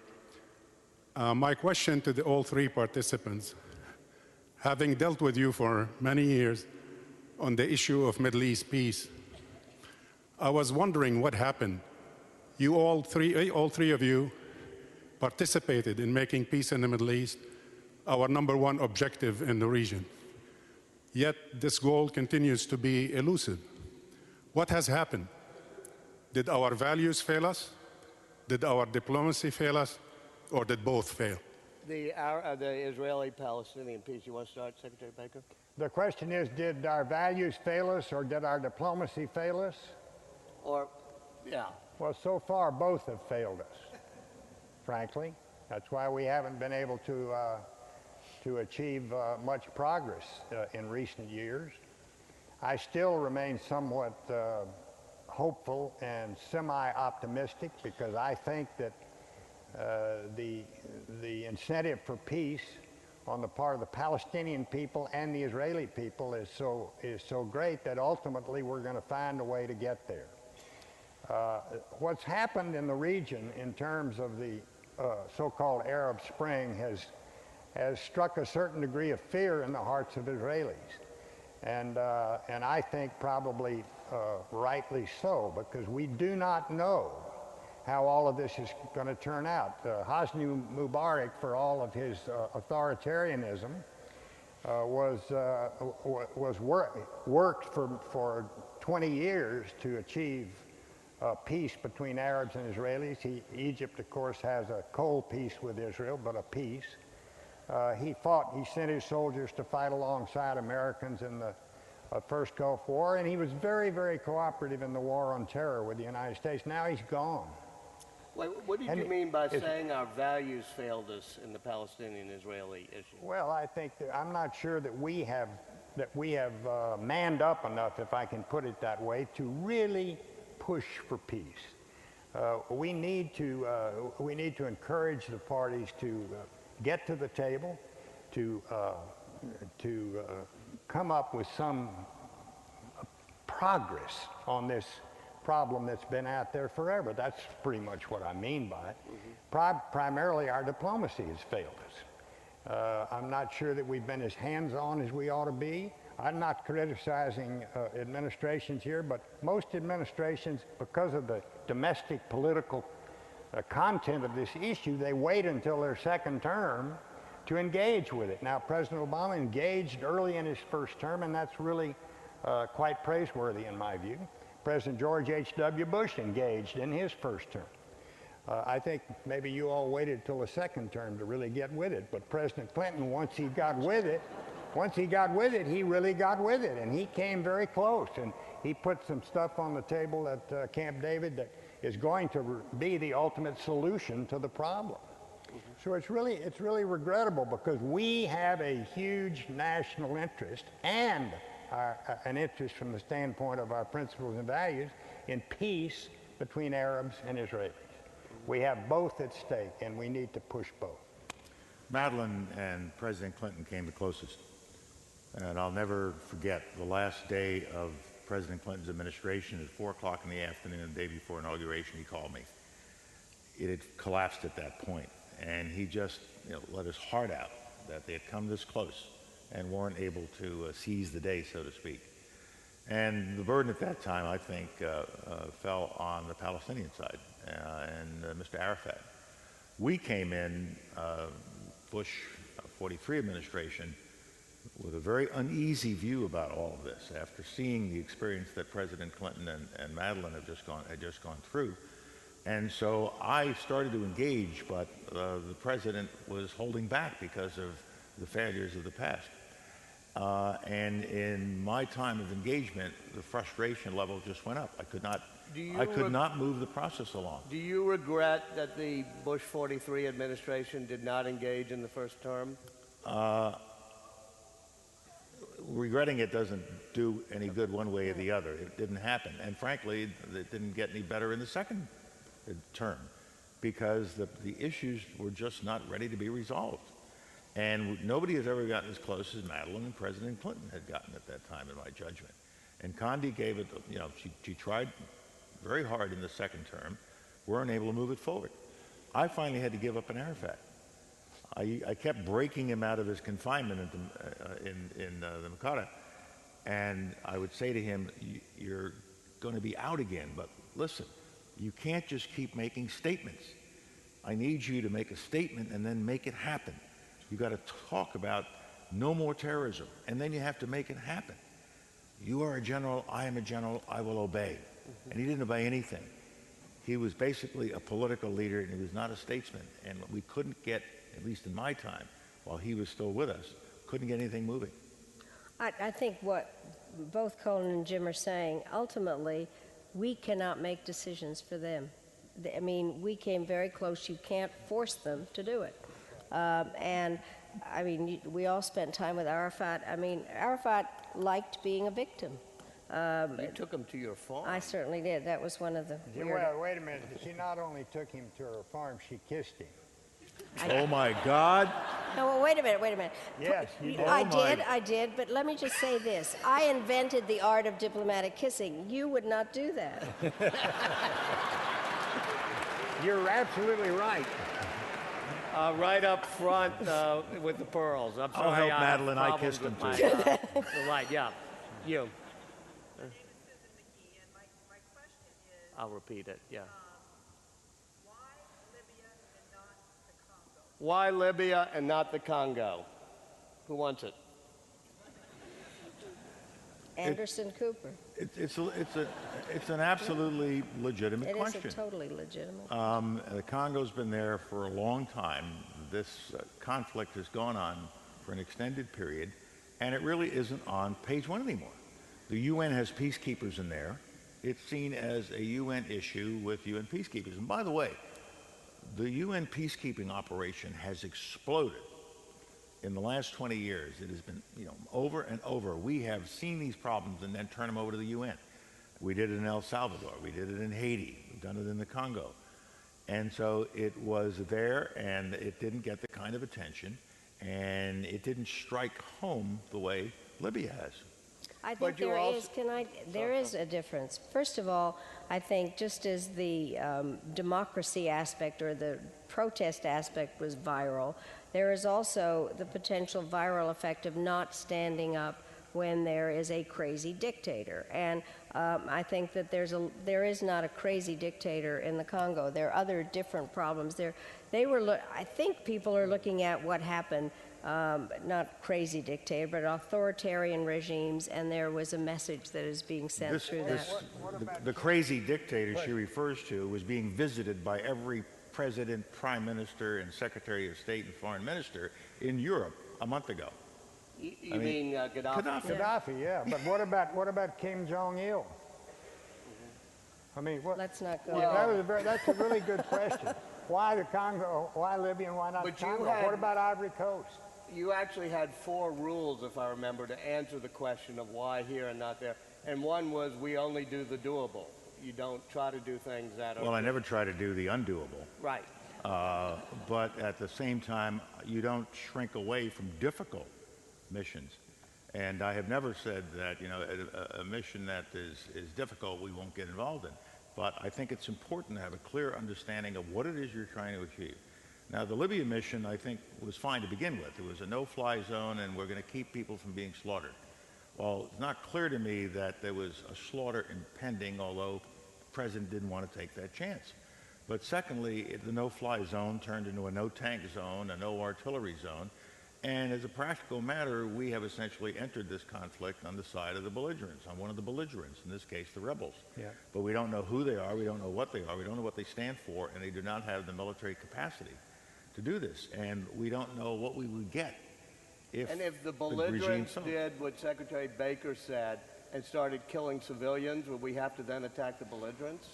My question to all three participants, having dealt with you for many years on the issue of Middle East peace, I was wondering what happened. You all three of you participated in making peace in the Middle East our #1 objective in the region. Yet this goal continues to be elusive. What has happened? Did our values fail us? Did our diplomacy fail us? Or did both fail? The Israeli-Palestinian peace. You want to start, Secretary Baker? The question is, did our values fail us or did our diplomacy fail us? Or, yeah. Well, so far, both have failed us, frankly. That's why we haven't been able to achieve much progress in recent years. I still remain somewhat hopeful and semi-optimistic because I think that the incentive for peace on the part of the Palestinian people and the Israeli people is so great that ultimately we're going to find a way to get there. What's happened in the region in terms of the so-called Arab Spring has struck a certain degree of fear in the hearts of Israelis. And I think probably rightly so, because we do not know how all of this is going to turn out. Hosni Mubarak, for all of his authoritarianism, worked for 20 years to achieve peace between Arabs and Israelis. Egypt, of course, has a cold peace with Israel, but a peace. He sent his soldiers to fight alongside Americans in the first Gulf War, and he was very, very cooperative in the war on terror with the United States. Now he's gone. Wait, what did you mean by saying our values failed us in the Palestinian-Israeli issue? Well, I think I'm not sure that we have manned up enough, if I can put it that way, to really push for peace. We need to encourage the parties to get to the table, to come up with some progress on this problem that's been out there forever. That's pretty much what I mean by it. Primarily, our diplomacy has failed us. I'm not sure that we've been as hands-on as we ought to be. I'm not criticizing administrations here, but most administrations, because of the domestic political content of this issue, they wait until their second term to engage with it. Now, President Obama engaged early in his first term, and that's really quite praiseworthy in my view. President George H.W. Bush engaged in his first term. I think maybe you all waited till the second term to really get with it, but President Clinton, once he got with it, he really got with it, and he came very close, and he put some stuff on the table at Camp David that is going to be the ultimate solution to the problem. So it's really regrettable, because we have a huge national interest and an interest from the standpoint of our principles and values in peace between Arabs and Israelis. We have both at stake, and we need to push both. Madeleine and President Clinton came the closest. And I'll never forget the last day of President Clinton's administration at 4 o'clock in the afternoon, the day before inauguration. He called me. It had collapsed at that point, and he just let his heart out that they had come this close and weren't able to seize the day, so to speak. And the burden at that time, I think, fell on the Palestinian side and Mr. Arafat. We came in, Bush 43 administration, with a very uneasy view about all of this. After seeing the experience that President Clinton and Madeleine had just gone through, And so I started to engage, but the president was holding back because of the failures of the past. And in my time of engagement, the frustration level just went up. I could not move the process along. Do you regret that the Bush 43 administration did not engage in the first term? Regretting it doesn't do any good one way or the other. It didn't happen. And frankly, it didn't get any better in the second term because the issues were just not ready to be resolved. And nobody has ever gotten as close as Madeleine and President Clinton had gotten at that time, in my judgment. And Condi gave it, she tried very hard in the second term, weren't able to move it forward. I finally had to give up on Arafat. I kept breaking him out of his confinement in the Makata, and I would say to him, you're going to be out again, but listen, you can't just keep making statements. I need you to make a statement and then make it happen. You got to talk about no more terrorism, and then you have to make it happen. You are a general, I am a general, I will obey. And he didn't obey anything. He was basically a political leader, and he was not a statesman. And we couldn't get, at least in my time, while he was still with us, couldn't get anything moving. I think what both Colin and Jim are saying, ultimately, we cannot make decisions for them. I mean, we came very close. You can't force them to do it. And, I mean, we all spent time with Arafat. I mean, Arafat liked being a victim. You took him to your farm. I certainly did. That was one of the weird... Well, wait a minute. She not only took him to her farm, she kissed him. Oh, my God. No, well, wait a minute. Yes, you did. I did, but let me just say this. I invented the art of diplomatic kissing. You would not do that. You're absolutely right. Right up front with the pearls. I'm sorry. I'll help Madeleine. I kissed him too. The light, yeah. You. I'll repeat it, yeah. Why Libya and not the Congo? Who wants it? Anderson Cooper. It's an absolutely legitimate question. It is a totally legitimate. The Congo's been there for a long time. This conflict has gone on for an extended period, and it really isn't on page one anymore. The UN has peacekeepers in there. It's seen as a UN issue with UN peacekeepers. And by the way, the UN peacekeeping operation has exploded in the last 20 years. It has been, over and over. We have seen these problems and then turn them over to the UN. We did it in El Salvador. We did it in Haiti. We've done it in the Congo. And so it was there, and it didn't get the kind of attention, and it didn't strike home the way Libya has. I think there is a difference. First of all, I think just as the democracy aspect or the protest aspect was viral, there is also the potential viral effect of not standing up when there is a crazy dictator. And I think that there is not a crazy dictator in the Congo. There are other different problems. I think people are looking at what happened, not crazy dictator, but authoritarian regimes, and there was a message that is being sent through that. The crazy dictator she refers to was being visited by every president, prime minister, and secretary of state and foreign minister in Europe a month ago. You mean Gaddafi? Gaddafi, yeah. But what about Kim Jong-il? I mean, Let's not go. That's a really good question. Why the Congo? Why Libya and why not the Congo? What about Ivory Coast? You actually had 4 rules, if I remember, to answer the question of why here and not there. And one was we only do the doable. You don't try to do things that are... Well, I never try to do the undoable. Right. But at the same time, you don't shrink away from difficult missions. And I have never said that, a mission that is difficult, we won't get involved in. But I think it's important to have a clear understanding of what it is you're trying to achieve. Now, the Libya mission, I think, was fine to begin with. It was a no-fly zone, and we're going to keep people from being slaughtered. Well, it's not clear to me that there was a slaughter impending, although the president didn't want to take that chance. But secondly, the no-fly zone turned into a no-tank zone, a no-artillery zone, And as a practical matter, we have essentially entered this conflict on the side of the belligerents, on one of the belligerents, in this case, the rebels. Yeah. But we don't know who they are, we don't know what they are, we don't know what they stand for, and they do not have the military capacity to do this. And we don't know what we would get if And if the regime belligerents sunk. did what Secretary Baker said and started killing civilians, would we have to then attack the belligerents?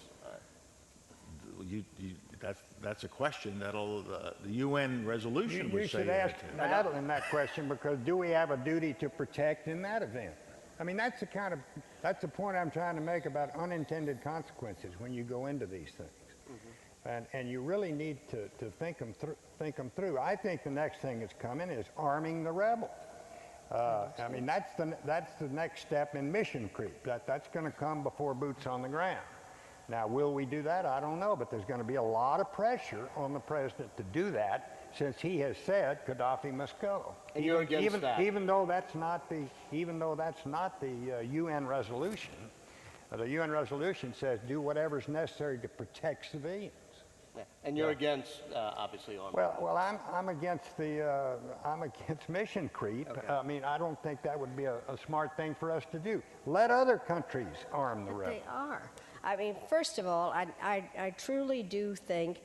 That's a question that'll the UN resolution You would say should you ask had to. Madeleine that question, because do we have a duty to protect in that event? I mean, that's the point I'm trying to make about unintended consequences when you go into these things. And you really need to think them through. I think the next thing that's coming is arming the rebels. I mean, that's the next step in mission creep. That's going to come before boots on the ground. Now, will we do that? I don't know, but there's going to be a lot of pressure on the president to do that, since he has said Gaddafi must go. And you're against that? Even though that's not the UN resolution. The UN resolution says do whatever's necessary to protect civilians. Yeah. And you're against, obviously, armed Well, I'm against mission creep. Okay. I mean, I don't think that would be a smart thing for us to do. Let other countries arm the But rebels. they are. I mean, first of all, I truly do think,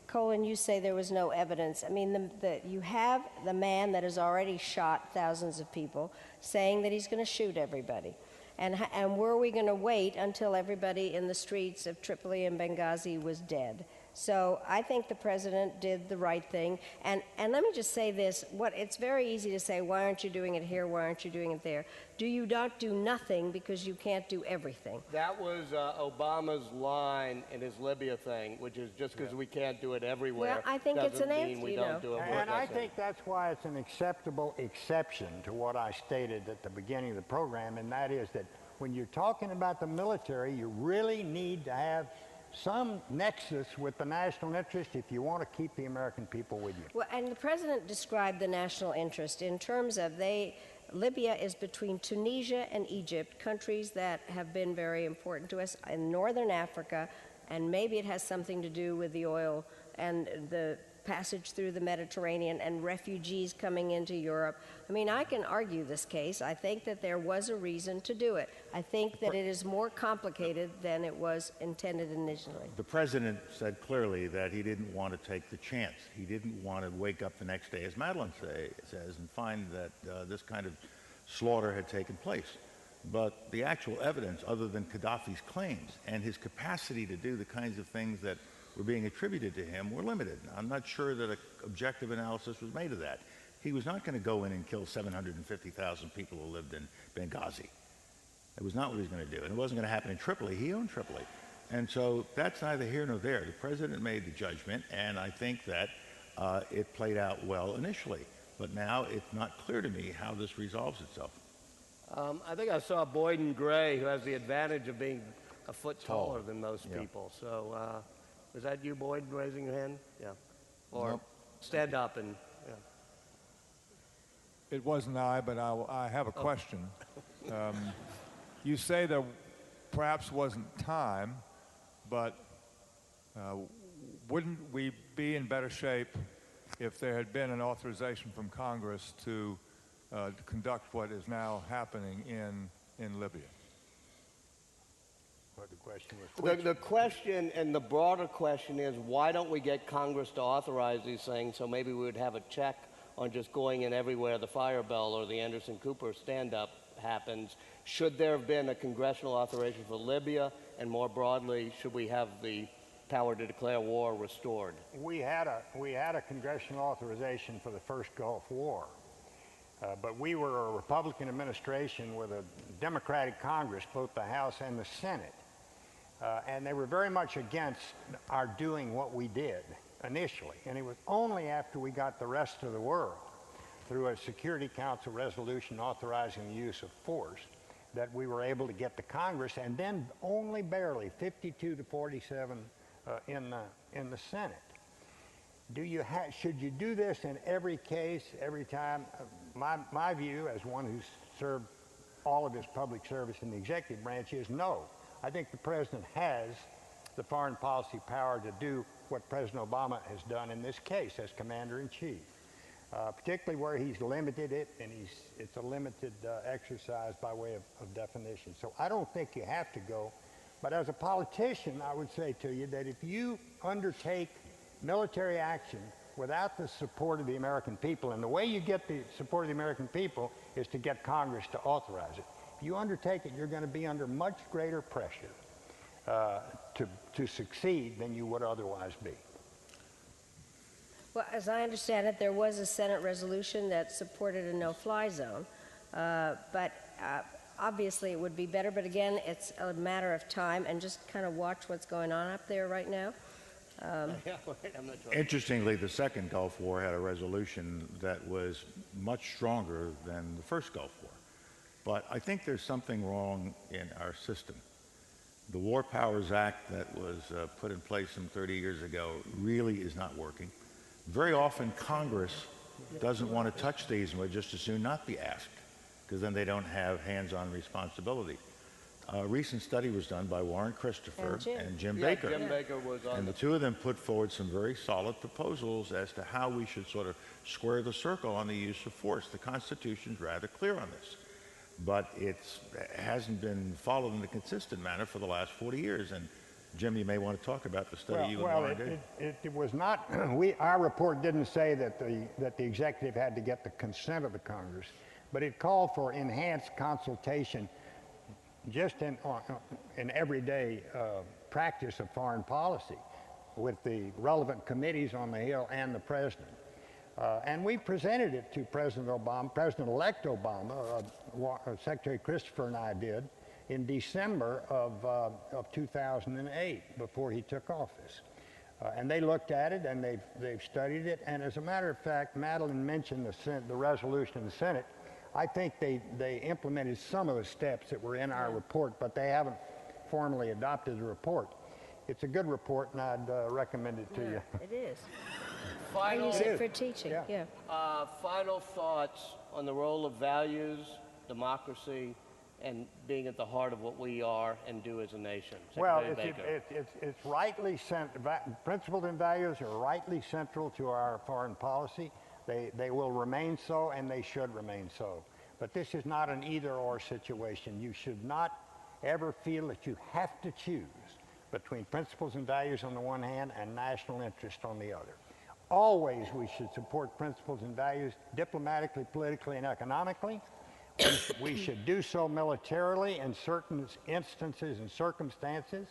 Colin, you say there was no evidence. I mean, you have the man that has already shot thousands of people saying that he's going to shoot everybody. And were we going to wait until everybody in the streets of Tripoli and Benghazi was dead? So I think the president did the right thing. And let me just say this. It's very easy to say, why aren't you doing it here? Why aren't you doing it there? Do you not do nothing because you can't do everything? That was Obama's line in his Libya thing, which is just because we can't do it everywhere. Well, I think it's doesn't an mean answer, we you don't know. do it. And I think that's why it's an acceptable exception to what I stated at the beginning of the program, and that is that when you're talking about the military, you really need to have some nexus with the national interest if you want to keep the American people with you. Well, and the president described the national interest in terms of Libya is between Tunisia and Egypt, countries that have been very important to us in northern Africa, and maybe it has something to do with the oil and the passage through the Mediterranean and refugees coming into Europe. I mean, I can argue this case. I think that there was a reason to do it. I think that it is more complicated than it was intended initially. The president said clearly that he didn't want to take the chance. He didn't want to wake up the next day, as Madeleine says, and find that this kind of slaughter had taken place. But the actual evidence, other than Gaddafi's claims and his capacity to do the kinds of things that were being attributed to him, were limited. I'm not sure that an objective analysis was made of that. He was not going to go in and kill 750,000 people who lived in Benghazi. That was not what he was going to do. And it wasn't going to happen in Tripoli. He owned Tripoli. And so that's neither here nor there. The president made the judgment, and I think that it played out well initially. But now it's not clear to me how this resolves itself. I think I saw Boyden Gray, who has the advantage of being a foot taller than most people. So was that you, Boyden, raising your hand? Yeah. Or Nope. stand up and, yeah. It wasn't I, but I have a question. You say there perhaps wasn't time, but wouldn't we be in better shape if there had been an authorization from Congress to conduct what is now happening in Libya? What the question was? The question and the broader question is, why don't we get Congress to authorize these things so maybe we would have a check on just going in everywhere the Fire Bell or the Anderson Cooper stand-up happens? Should there have been a congressional authorization for Libya, and more broadly, should we have the power to declare war restored? We had a congressional authorization for the first Gulf War, but we were a Republican administration with a Democratic Congress, both the House and the Senate, and they were very much against our doing what we did initially. And it was only after we got the rest of the world through a Security Council resolution authorizing the use of force that we were able to get the Congress, and then only barely 52 to 47 in the Senate. Should you do this in every case, every time? My view, as one who's served all of his public service in the executive branch, is no. I think the president has the foreign policy power to do what President Obama has done in this case as commander-in-chief. particularly where he's limited it, and it's a limited exercise by way of definition. So I don't think you have to go. But as a politician, I would say to you that if you undertake military action without the support of the American people, and the way you get the support of the American people is to get Congress to authorize it. If you undertake it, you're going to be under much greater pressure to succeed than you would otherwise be. Well, as I understand it, there was a Senate resolution that supported a no-fly zone, but obviously it would be better. But again, it's a matter of time, and just kind of watch what's going on up there right now. Interestingly, the second Gulf War had a resolution that was much stronger than the first Gulf War. But I think there's something wrong in our system. The War Powers Act that was put in place some 30 years ago really is not working. Very often Congress doesn't want to touch these and would just as soon not be asked, because then they don't have hands-on responsibility. A recent study was done by Warren Christopher and Jim Baker. Jim Baker was on. And the two of them put forward some very solid proposals as to how we should sort of square the circle on the use of force. The Constitution's rather clear on this, but it hasn't been followed in a consistent manner for the last 40 years. And Jim, you may want to talk about the study you and Warren did. It was not, our report didn't say that the executive had to get the consent of the Congress, but it called for enhanced consultation just in everyday practice of foreign policy with the relevant committees on the Hill and the President. And we presented it to President-elect Obama, Secretary Christopher and I did, in December of 2008, before he took office. And they looked at it, and they've studied it. And as a matter of fact, Madeleine mentioned the resolution in the Senate. I think they implemented some of the steps that were in our report, but they haven't formally adopted the report. It's a good report, and I'd recommend it to you. It is. I use it for teaching, yeah. Final thoughts on the role of values, democracy, and being at the heart of what we are and do as a nation. Well, it's rightly principles and values are rightly central to our foreign policy. They will remain so, and they should remain so. But this is not an either-or situation. You should not ever feel that you have to choose between principles and values on the one hand and national interest on the other. Always we should support principles and values diplomatically, politically, and economically. We should do so militarily in certain instances and circumstances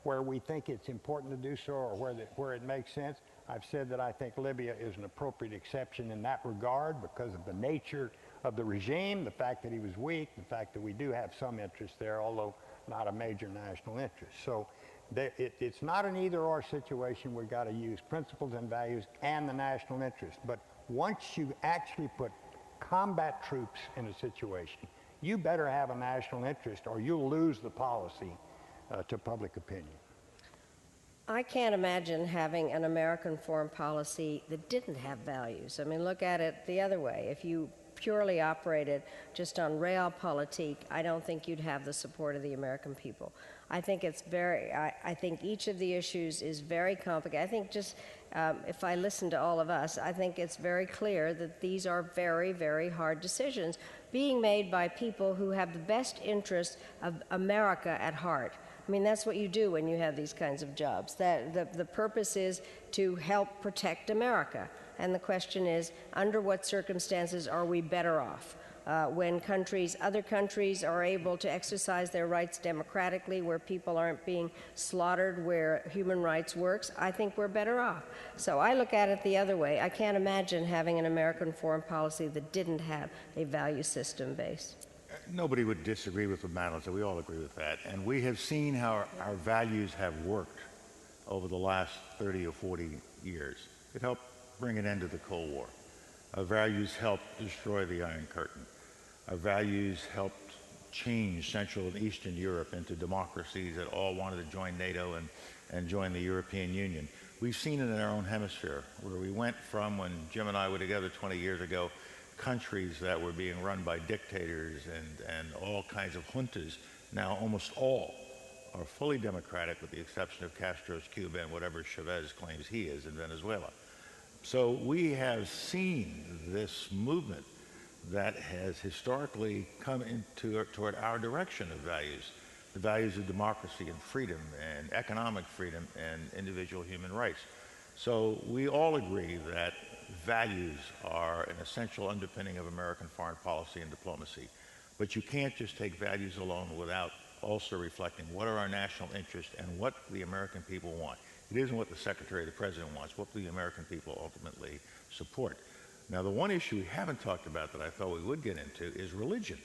where we think it's important to do so, or where it makes sense. I've said that I think Libya is an appropriate exception in that regard because of the nature of the regime, the fact that he was weak, the fact that we do have some interest there, although not a major national interest. So it's not an either-or situation. We've got to use principles and values and the national interest. But once you actually put combat troops in a situation, you better have a national interest or you'll lose the policy to public opinion. I can't imagine having an American foreign policy that didn't have values. I mean, look at it the other way. If you purely operated just on realpolitik, I don't think you'd have the support of the American people. I think I think each of the issues is very complicated. I think just, if I listen to all of us, I think it's very clear that these are very, very hard decisions being made by people who have the best interests of America at heart. I mean, that's what you do when you have these kinds of jobs. The purpose is to help protect America. And the question is, under what circumstances are we better off? When other countries are able to exercise their rights democratically, where people aren't being slaughtered, where human rights works, I think we're better off. So I look at it the other way. I can't imagine having an American foreign policy that didn't have a value system base. Nobody would disagree with what Madeleine said. We all agree with that. And we have seen how our values have worked over the last 30 or 40 years. It helped bring an end to the Cold War. Our values helped destroy the Iron Curtain. Our values helped change Central and Eastern Europe into democracies that all wanted to join NATO and join the European Union. We've seen it in our own hemisphere, where we went from, when Jim and I were together 20 years ago, countries that were being run by dictators and all kinds of juntas. Now almost all are fully democratic, with the exception of Castro's Cuba and whatever Chavez claims he is in Venezuela. So we have seen this movement that has historically come toward our direction of values, the values of democracy and freedom and economic freedom and individual human rights. So we all agree that values are an essential underpinning of American foreign policy and diplomacy. But you can't just take values alone without also reflecting what are our national interests and what the American people want. It isn't what the Secretary or the President wants, what the American people ultimately support. Now, the one issue we haven't talked about that I thought we would get into is religion.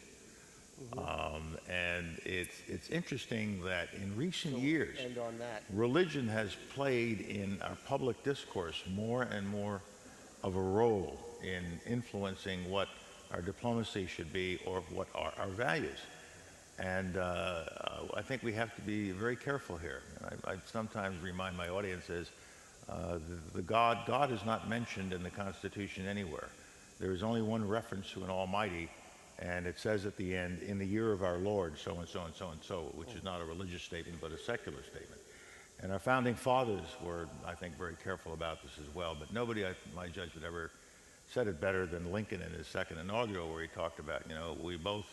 And it's interesting that in recent years, religion has played in our public discourse more and more of a role in influencing what our diplomacy should be or what are our values. And I think we have to be very careful here. I sometimes remind my audiences, God is not mentioned in the Constitution anywhere. There is only one reference to an Almighty, and it says at the end, in the year of our Lord, so and so and so and so, which is not a religious statement, but a secular statement. And our founding fathers were, I think, very careful about this as well. But nobody, my judgment, ever said it better than Lincoln in his second inaugural, where he talked about, we both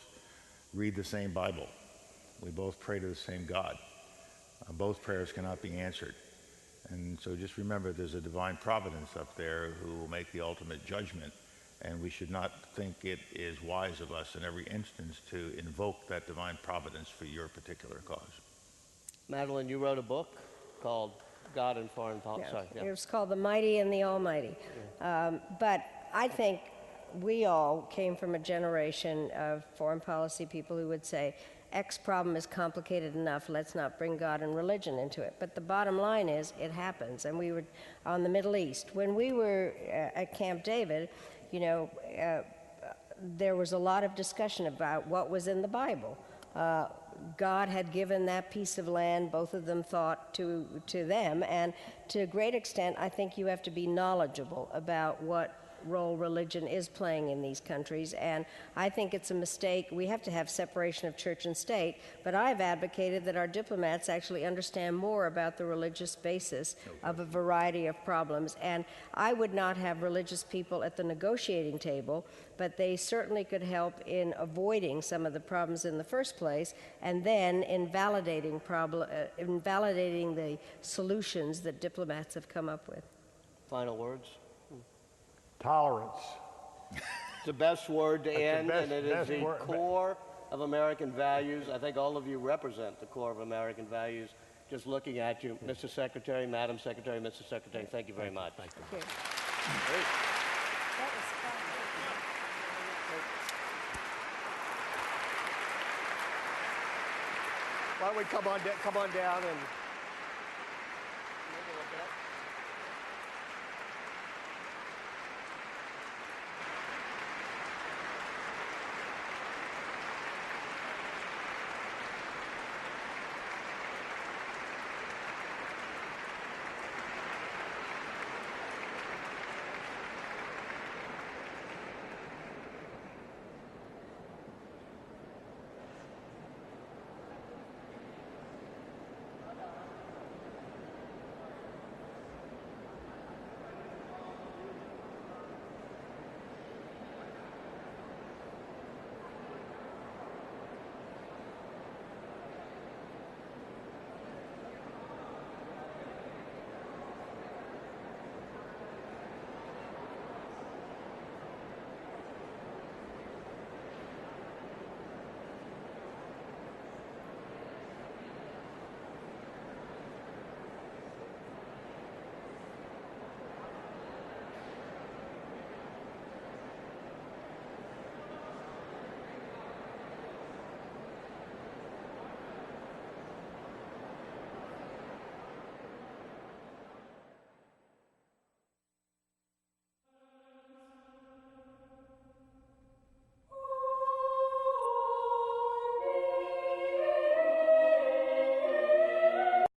read the same Bible. We both pray to the same God. Both prayers cannot be answered. And so just remember, there's a divine providence up there who will make the ultimate judgment. And we should not think it is wise of us in every instance to invoke that divine providence for your particular cause. Madeleine, you wrote a book called God and Foreign Policy. Yeah. It was called The Mighty and the Almighty. But I think we all came from a generation of foreign policy people who would say, X problem is complicated enough, let's not bring God and religion into it. But the bottom line is, it happens. And we were on the Middle East. When we were at Camp David, there was a lot of discussion about what was in the Bible. God had given that piece of land, both of them thought, to them, and to a great extent, I think you have to be knowledgeable about what role religion is playing in these countries, and I think it's a mistake. We have to have separation of church and state, but I've advocated that our diplomats actually understand more about the religious basis of a variety of problems, and I would not have religious people at the negotiating table, but they certainly could help in avoiding some of the problems in the first place, and then invalidating the solutions that diplomats have come up with. Final words? Tolerance. It's the best word to end, and it is the core of American values. I think all of you represent the core of American values. Just looking at you, Mr. Secretary, Madam Secretary, Mr. Secretary, thank you very much. Thank you. Great. That was fun. Why don't we come on down and...